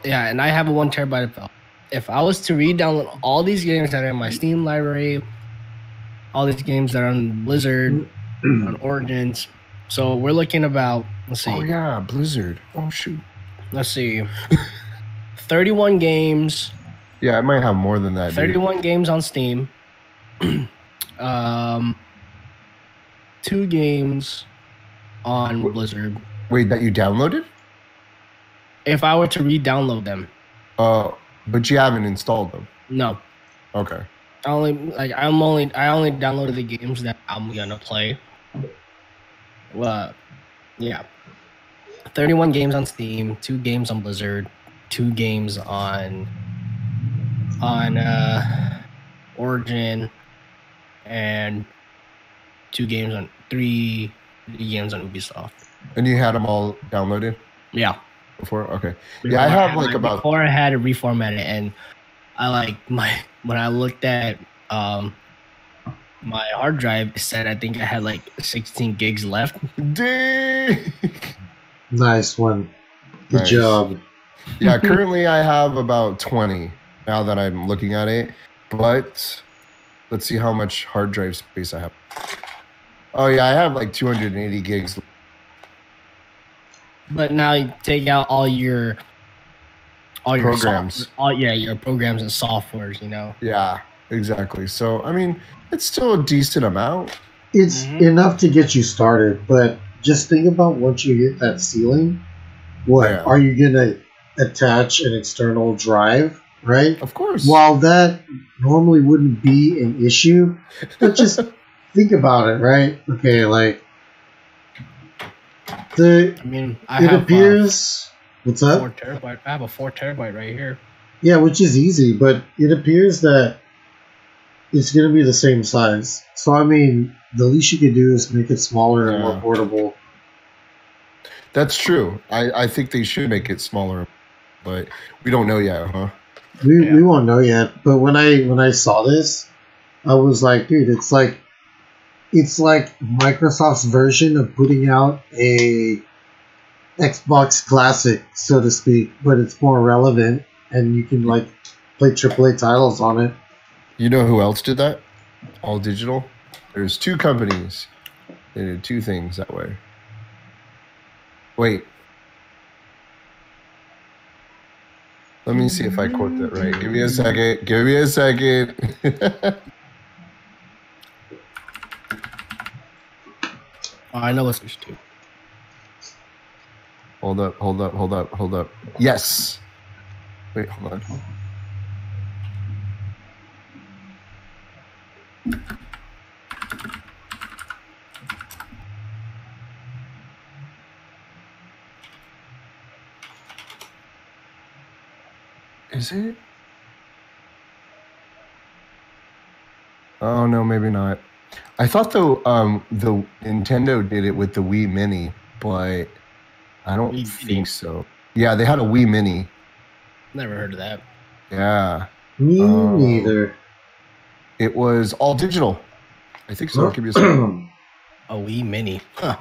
And I have a 1 terabyte. If I was to re-download all these games that are in my Steam library, all these games that are on Blizzard, on Origins, so we're looking about, let's see. Oh yeah, Blizzard. Oh shoot. Let's see. 31 games. Yeah, I might have more than that. 31 games on Steam. 2 games on Blizzard. Wait, that you downloaded? If I were to re-download them. But you haven't installed them. No. Okay. I only downloaded the games that I'm gonna play. Well, yeah. 31 games on Steam, 2 games on Blizzard, 2 games on Origin, and 3 games on Ubisoft. And you had them all downloaded? Yeah. Before? Okay. Yeah, I have like about... Before I had to reformat it, and I when I looked at my hard drive, it said I think I had like 16 gigs left. Dang! Nice one. Good job. Yeah, currently I have about 20 now that I'm looking at it. But let's see how much hard drive space I have. Oh yeah, I have like 280 gigs. But now you take out all your all your programs. Your programs and softwares, you know. Yeah, exactly. So I mean, it's still a decent amount. It's enough to get you started, but just think about once you hit that ceiling, what Yeah. are you gonna attach an external drive, right? Of course. While that normally wouldn't be an issue, but just think about it, right? Okay, like it appears. What's up? 4 terabyte. I have a 4 terabyte right here. Yeah, which is easy, but it appears that it's going to be the same size. So, I mean, the least you could do is make it smaller and more portable. That's true. I think they should make it smaller, but we don't know yet, huh? We won't know yet. But when I saw this, I was like, dude, it's like Microsoft's version of putting out a Xbox Classic, so to speak, but it's more relevant, and you can like play AAA titles on it. You know who else did that? All digital. There's 2 companies. They did 2 things that way. Wait. Let me see if I quote that right. Give me a second. I know what's too. Hold up. Yes. Wait, hold on. Is it? Oh no, maybe not. I thought the Nintendo did it with the Wii Mini, but I don't think so. Yeah, they had a Wii Mini. Never heard of that. Yeah. Me neither. It was all digital. I think so. Give me a second. A Wii Mini. Huh.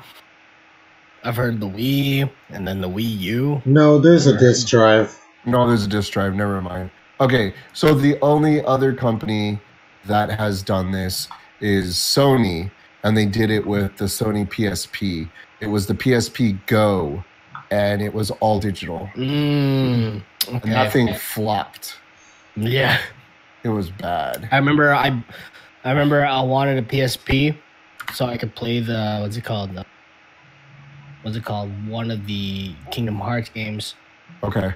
I've heard the Wii and then the Wii U. No, there's a disc drive. No, there's a disc drive. Never mind. Okay, so the only other company that has done this is Sony, and they did it with the Sony PSP. It was the PSP Go, and it was all digital. Okay. And that thing flopped. Yeah, it was bad. I remember I wanted a PSP so I could play the what's it called? One of the Kingdom Hearts games. Okay.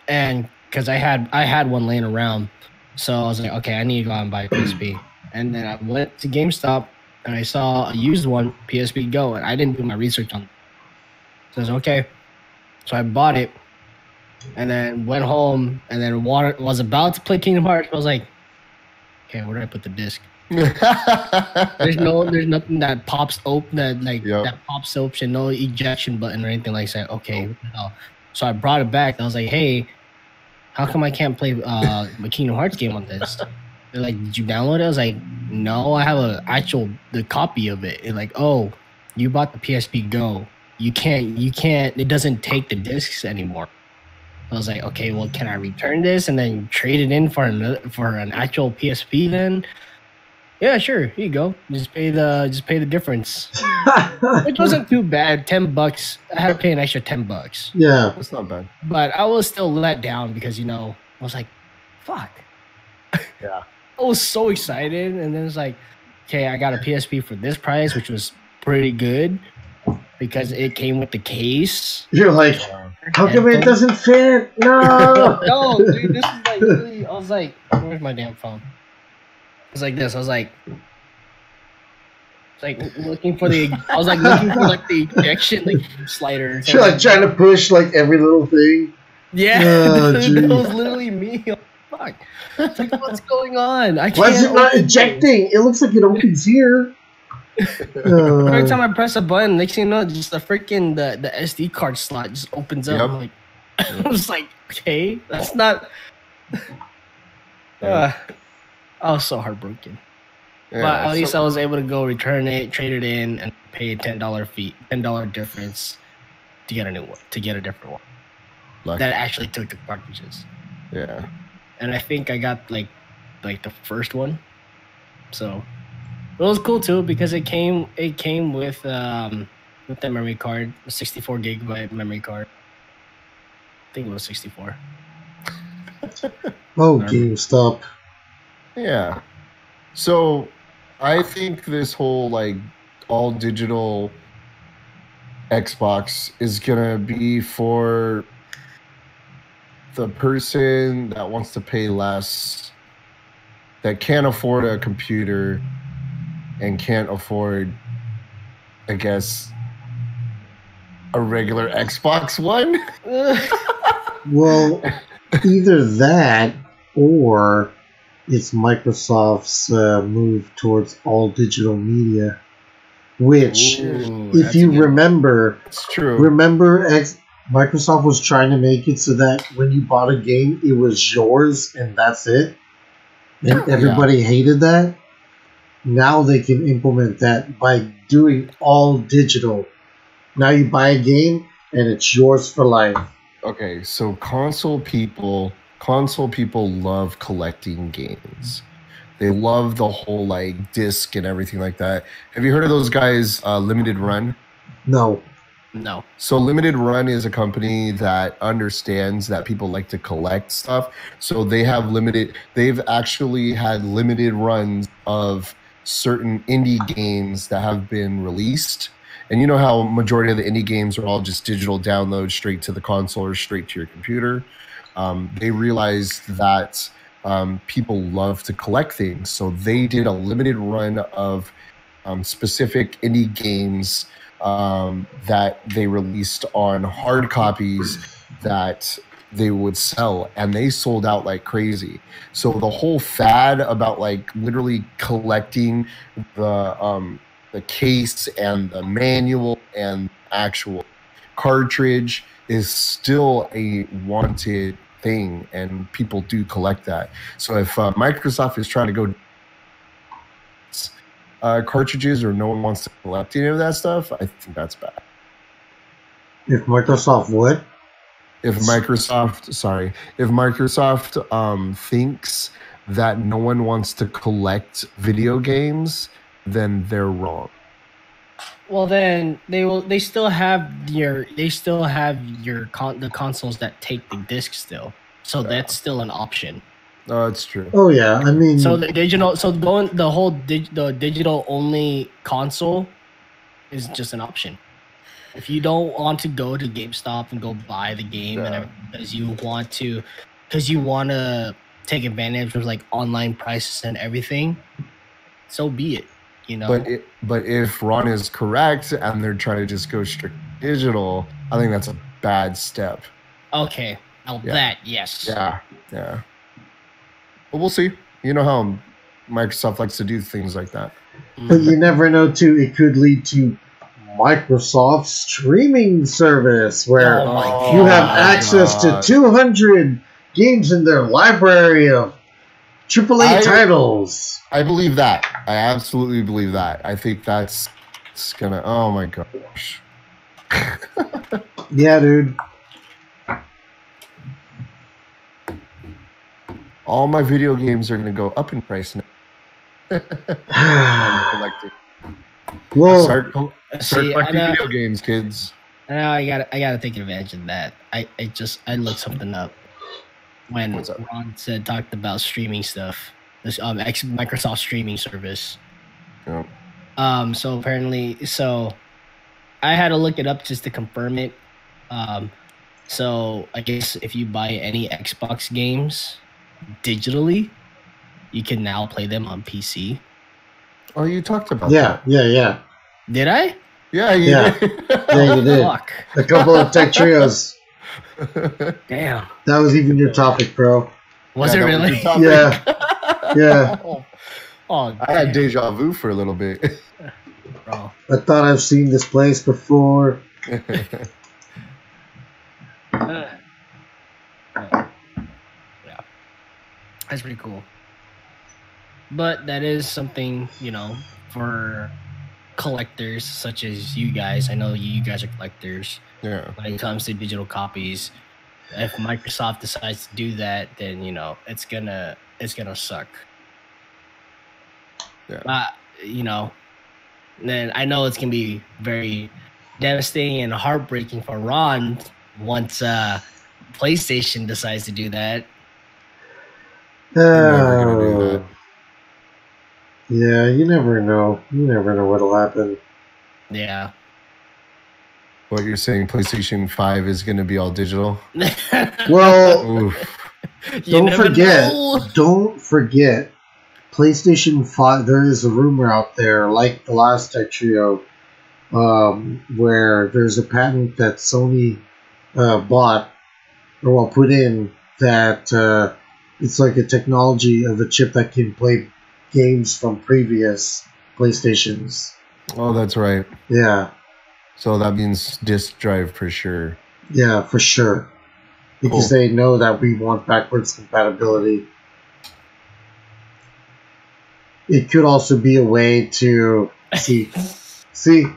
And because I had one laying around, so I was like, okay, I need to go out and buy a PSP. And then I went to GameStop and I saw a used one, PSP Go, and I didn't do my research on it. So I was okay. So I bought it and then went home and then was about to play Kingdom Hearts. I was like, okay, where do I put the disc? There's nothing that pops open that pops open, no ejection button or anything like that. Okay, what the hell? So I brought it back and I was like, hey, how come I can't play my Kingdom Hearts game on this? They're like, did you download it? I was like, no, I have the copy of it. They're like, oh, you bought the PSP Go. You can't, it doesn't take the discs anymore. I was like, okay, well, can I return this and then trade it in for an actual PSP then? Yeah, sure. Here you go. Just pay the difference. Which wasn't too bad. $10. I had to pay an extra $10. Yeah, that's not bad. But I was still let down because I was like, fuck. Yeah. I was so excited, and then it's like, okay, I got a PSP for this price, which was pretty good because it came with the case. You're like, how come it doesn't fit? No. No, dude, this is like really. I was like, where's my damn phone? It was like this. I was like looking for the ejection slider. You're like trying to push like every little thing. Yeah, that was literally me. Fuck. It's like, what's going on? Why is it not ejecting? It looks like it opens here. Every time I press a button, next thing you know, just the freaking the SD card slot just opens up. I'm like, I was like, okay, that's not. I was so heartbroken. Yeah, but at least I was able to go return it, trade it in, and pay $10 difference to get a new one, to get a different one. Lucky. That actually took the cartridges. Yeah. And I think I got like the first one, so it was cool too because it came with the memory card, a 64 gigabyte memory card. I think it was 64. Oh, GameStop. Yeah. So I think this whole like all digital Xbox is gonna be for the person that wants to pay less, that can't afford a computer and can't afford, I guess, a regular Xbox One. Well, either that or it's Microsoft's move towards all digital media, which, Ooh, if that's you a good one. remember, It's true. Microsoft was trying to make it so that when you bought a game, it was yours and that's it. And everybody hated that. Now they can implement that by doing all digital. Now you buy a game and it's yours for life. Okay, so console people love collecting games. They love the whole like disc and everything like that. Have you heard of those guys, Limited Run? No. No. So Limited Run is a company that understands that people like to collect stuff. So they've actually had limited runs of certain indie games that have been released. And you know how majority of the indie games are all just digital downloads straight to the console or straight to your computer. They realized that people love to collect things. So they did a limited run of specific indie games that they released on hard copies that they would sell, and they sold out like crazy. So the whole fad about like literally collecting the case and the manual and actual cartridge is still a wanted thing, and people do collect that. So if Microsoft is trying to go cartridges or no one wants to collect any of that stuff, I think that's bad. If Microsoft would? If Microsoft thinks that no one wants to collect video games, then they're wrong. Well, then they still have the consoles that take the disc still, so that's still an option. It's true. Oh yeah, I mean, So the digital only console is just an option. If you don't want to go to GameStop and go buy the game and everything because you want to take advantage of like online prices and everything, so be it. You know. But if Ron is correct and they're trying to just go straight digital, I think that's a bad step. Okay. Now that, yes. Yeah. But we'll see. You know how Microsoft likes to do things like that. But you never know, too. It could lead to Microsoft's streaming service where you have access to 200 games in their library of AAA titles. I believe that. I absolutely believe that. I think it's gonna... Oh, my gosh. Yeah, dude. All my video games are going to go up in price now. Well, start collecting video games, kids. Now I gotta take advantage of that. I looked something up when Ron talked about streaming stuff. This Microsoft streaming service. Yeah. So apparently, I had to look it up just to confirm it. So I guess if you buy any Xbox games digitally, you can now play them on PC. Oh, you talked about that. Yeah. Did I? Yeah, you did. Yeah, you did. Fuck. A couple of tech trios. Damn. That was even your topic, bro. Was it really? Yeah. Oh, I had deja vu for a little bit. Bro. I thought I've seen this place before. Yeah. That's pretty cool. But that is something, for collectors such as you guys. I know you guys are collectors. Yeah. When it comes to digital copies, if Microsoft decides to do that, then it's gonna suck. Yeah. Then I know it's gonna be very devastating and heartbreaking for Ron once PlayStation decides to do that. never gonna do that. Yeah, you never know. You never know what'll happen. Yeah. What you're saying, PlayStation 5 is gonna be all digital? Well, Oof. don't forget, PlayStation 5, there is a rumor out there, like the last Tech Trio, where there's a patent that Sony bought, or well, put in, that it's like a technology of a chip that can play games from previous PlayStations. Oh, that's right. Yeah. So that means disk drive for sure. Yeah, for sure. Because they know that we want backwards compatibility. It could also be a way to see,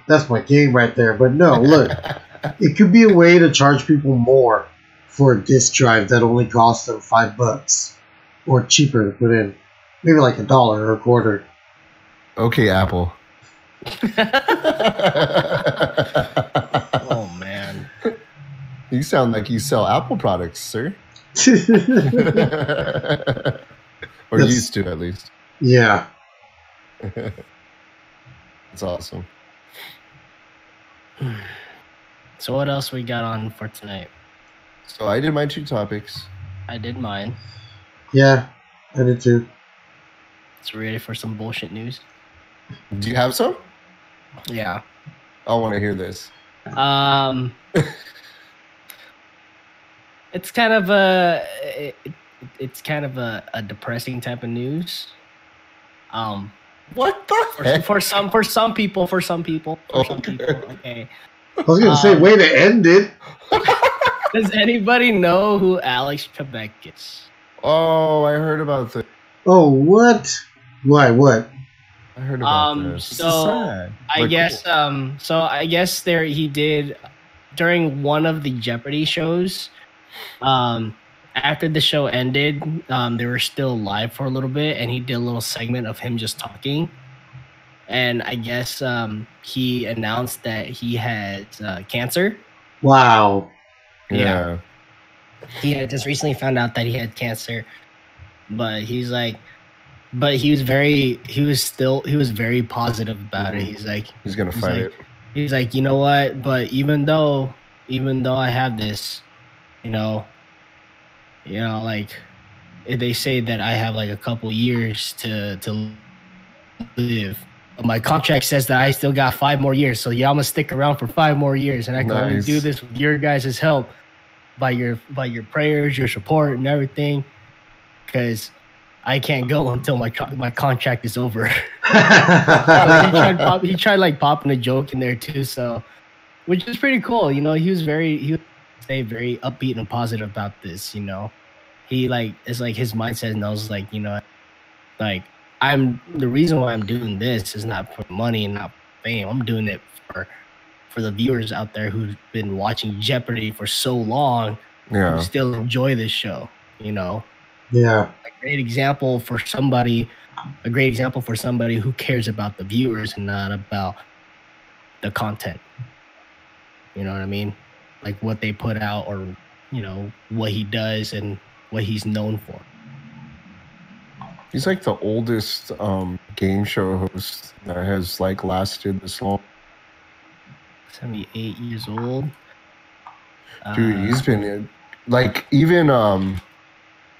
that's my game right there. But no, look, it could be a way to charge people more for a disk drive that only costs them $5 or cheaper to put in, maybe like $1 or a quarter. Okay, Apple. Oh man, you sound like you sell Apple products, sir. Or used to, at least. Yeah. That's awesome. So what else we got on for tonight? So I did my 2 topics. I did mine. Yeah, I did too. So ready for some bullshit news? Do you have some? Yeah. I want to hear this. It's kind of a depressing type of news. What the heck? For some people. Okay. I was gonna say, way to end it. Does anybody know who Alex Trebek is? Oh, I heard about this. Oh, what? Why? What? I heard about this. So I guess there he did during one of the Jeopardy shows. After the show ended, they were still live for a little bit, and he did a little segment of him just talking. And I guess he announced that he had cancer. Wow. Yeah. He had just recently found out that he had cancer, but he was very positive about it. He's like, he's gonna fight it. He's like, you know what? But even though I have this, like they say that I have like a couple years to live. My contract says that I still got 5 more years, so yeah, I'm gonna stick around for 5 more years, and I can only do this with your guys' help, by your prayers, your support, and everything, because I can't go until my contract is over. So he tried popping a joke in there too, so which is pretty cool. He was very upbeat and positive about this. He it's like his mindset knows I'm the reason why I'm doing this is not for money and not fame. I'm doing it for the viewers out there who've been watching Jeopardy for so long, who still enjoy this show. Yeah. A great example for somebody who cares about the viewers and not about the content. You know what I mean? Like what they put out, or what he does and what he's known for. He's like the oldest game show host that has lasted this long. 78 years old. Dude, he's been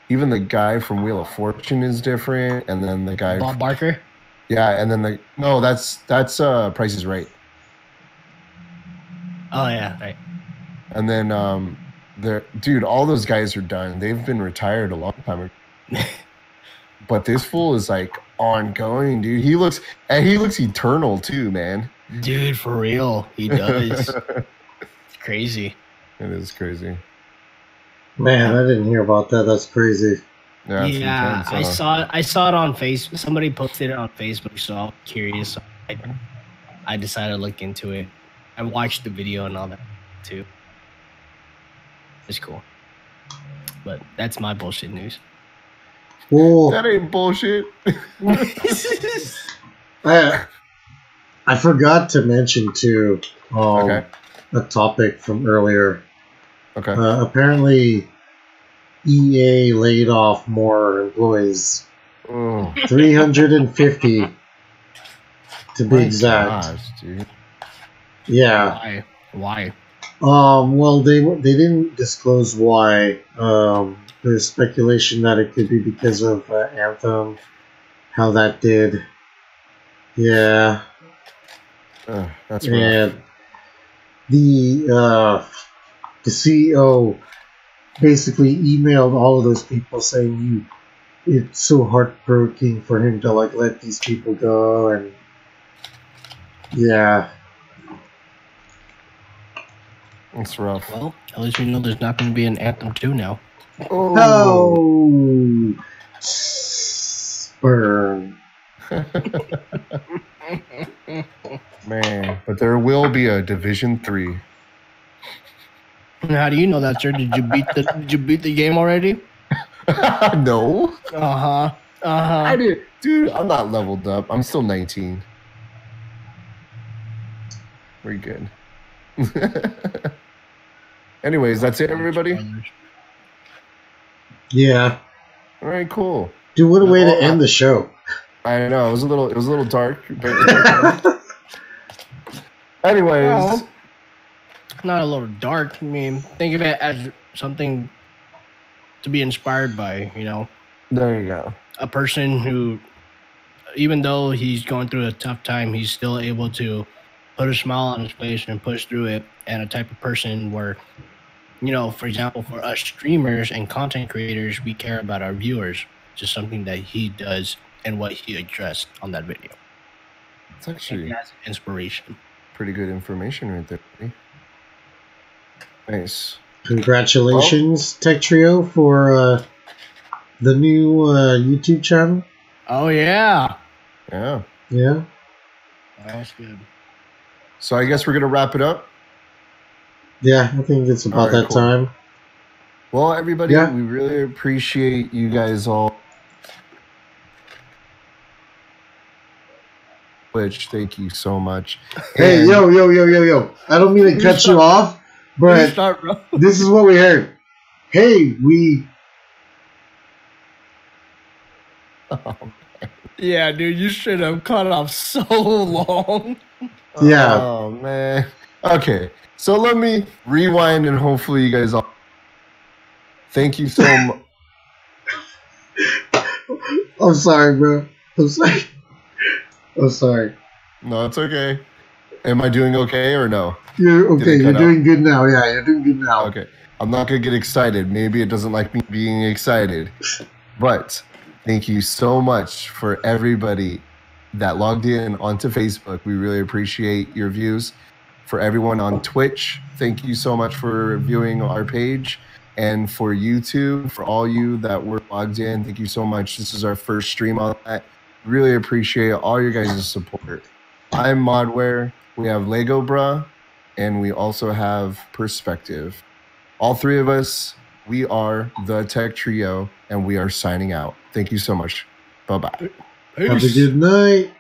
even the guy from Wheel of Fortune is different, and then the guy Bob Barker. Yeah, and then that's Price is Right. Oh yeah, right. And then dude, all those guys are done. They've been retired a long time ago. But this fool is ongoing, dude. He looks eternal too, man. Dude, for real, he does. It's crazy. It is crazy. Man, I didn't hear about that. That's crazy. Yeah, intense, I saw it on Facebook. Somebody posted it on Facebook, so I was curious. So I decided to look into it. I watched the video and all that too. It's cool. But that's my bullshit news. Well, that ain't bullshit. I forgot to mention too a topic from earlier. Okay. Apparently, EA laid off more employees. Oh, 350 to be my exact. gosh, dude. Yeah. Why? Well, they didn't disclose why. There's speculation that it could be because of Anthem, how that did. Yeah. That's And rough. the CEO basically emailed all of those people saying it's so heartbreaking for him to like let these people go, and yeah. It's rough. Well, at least we know there's not going to be an Anthem 2 now. Oh, burn. Man, but there will be a Division 3. How do you know that, sir? Did you beat the game already? No. I did, dude. I'm not leveled up. I'm still 19. We're good. Anyways, that's it, everybody. Yeah. All right, cool. Dude, what a way to end the show. I know it was a little dark, but anyways, well, not a little dark. I mean, think of it as something to be inspired by. You know. There you go. A person who, even though he's going through a tough time, he's still able to put a smile on his face and push through it. And a type of person where, you know, for example, for us streamers and content creators, we care about our viewers. Just something that he does and what he addressed on that video. It's actually inspiration. Pretty good information right there. Buddy. Nice. Congratulations, Tech Trio, for the new YouTube channel. Oh yeah. Yeah. Yeah. That's good. So I guess we're gonna wrap it up. Yeah, I think it's about that time. Well, everybody, we really appreciate you guys all. Which, thank you so much. Hey, yo. I don't mean to cut you off, but this is what we heard. Hey, Yeah, dude, you should have cut it off so long. Yeah. Oh, man. Okay, so let me rewind and hopefully you guys all. Thank you so much. I'm sorry, bro. I'm sorry. No, it's okay. Am I doing okay or no? You're okay. You're doing good now. Yeah, you're doing good now. Okay. I'm not going to get excited. Maybe it doesn't like me being excited. But thank you so much for everybody that logged in onto Facebook. We really appreciate your views. For everyone on Twitch, thank you so much for viewing our page. And for YouTube, for all you that were logged in, thank you so much. This is our first stream on that. Really appreciate all your guys' support. I'm Modware. We have Lego Bruh, and we also have Perspective. All three of us, we are the Tech Trio, and we are signing out. Thank you so much. Bye-bye. Have a good night.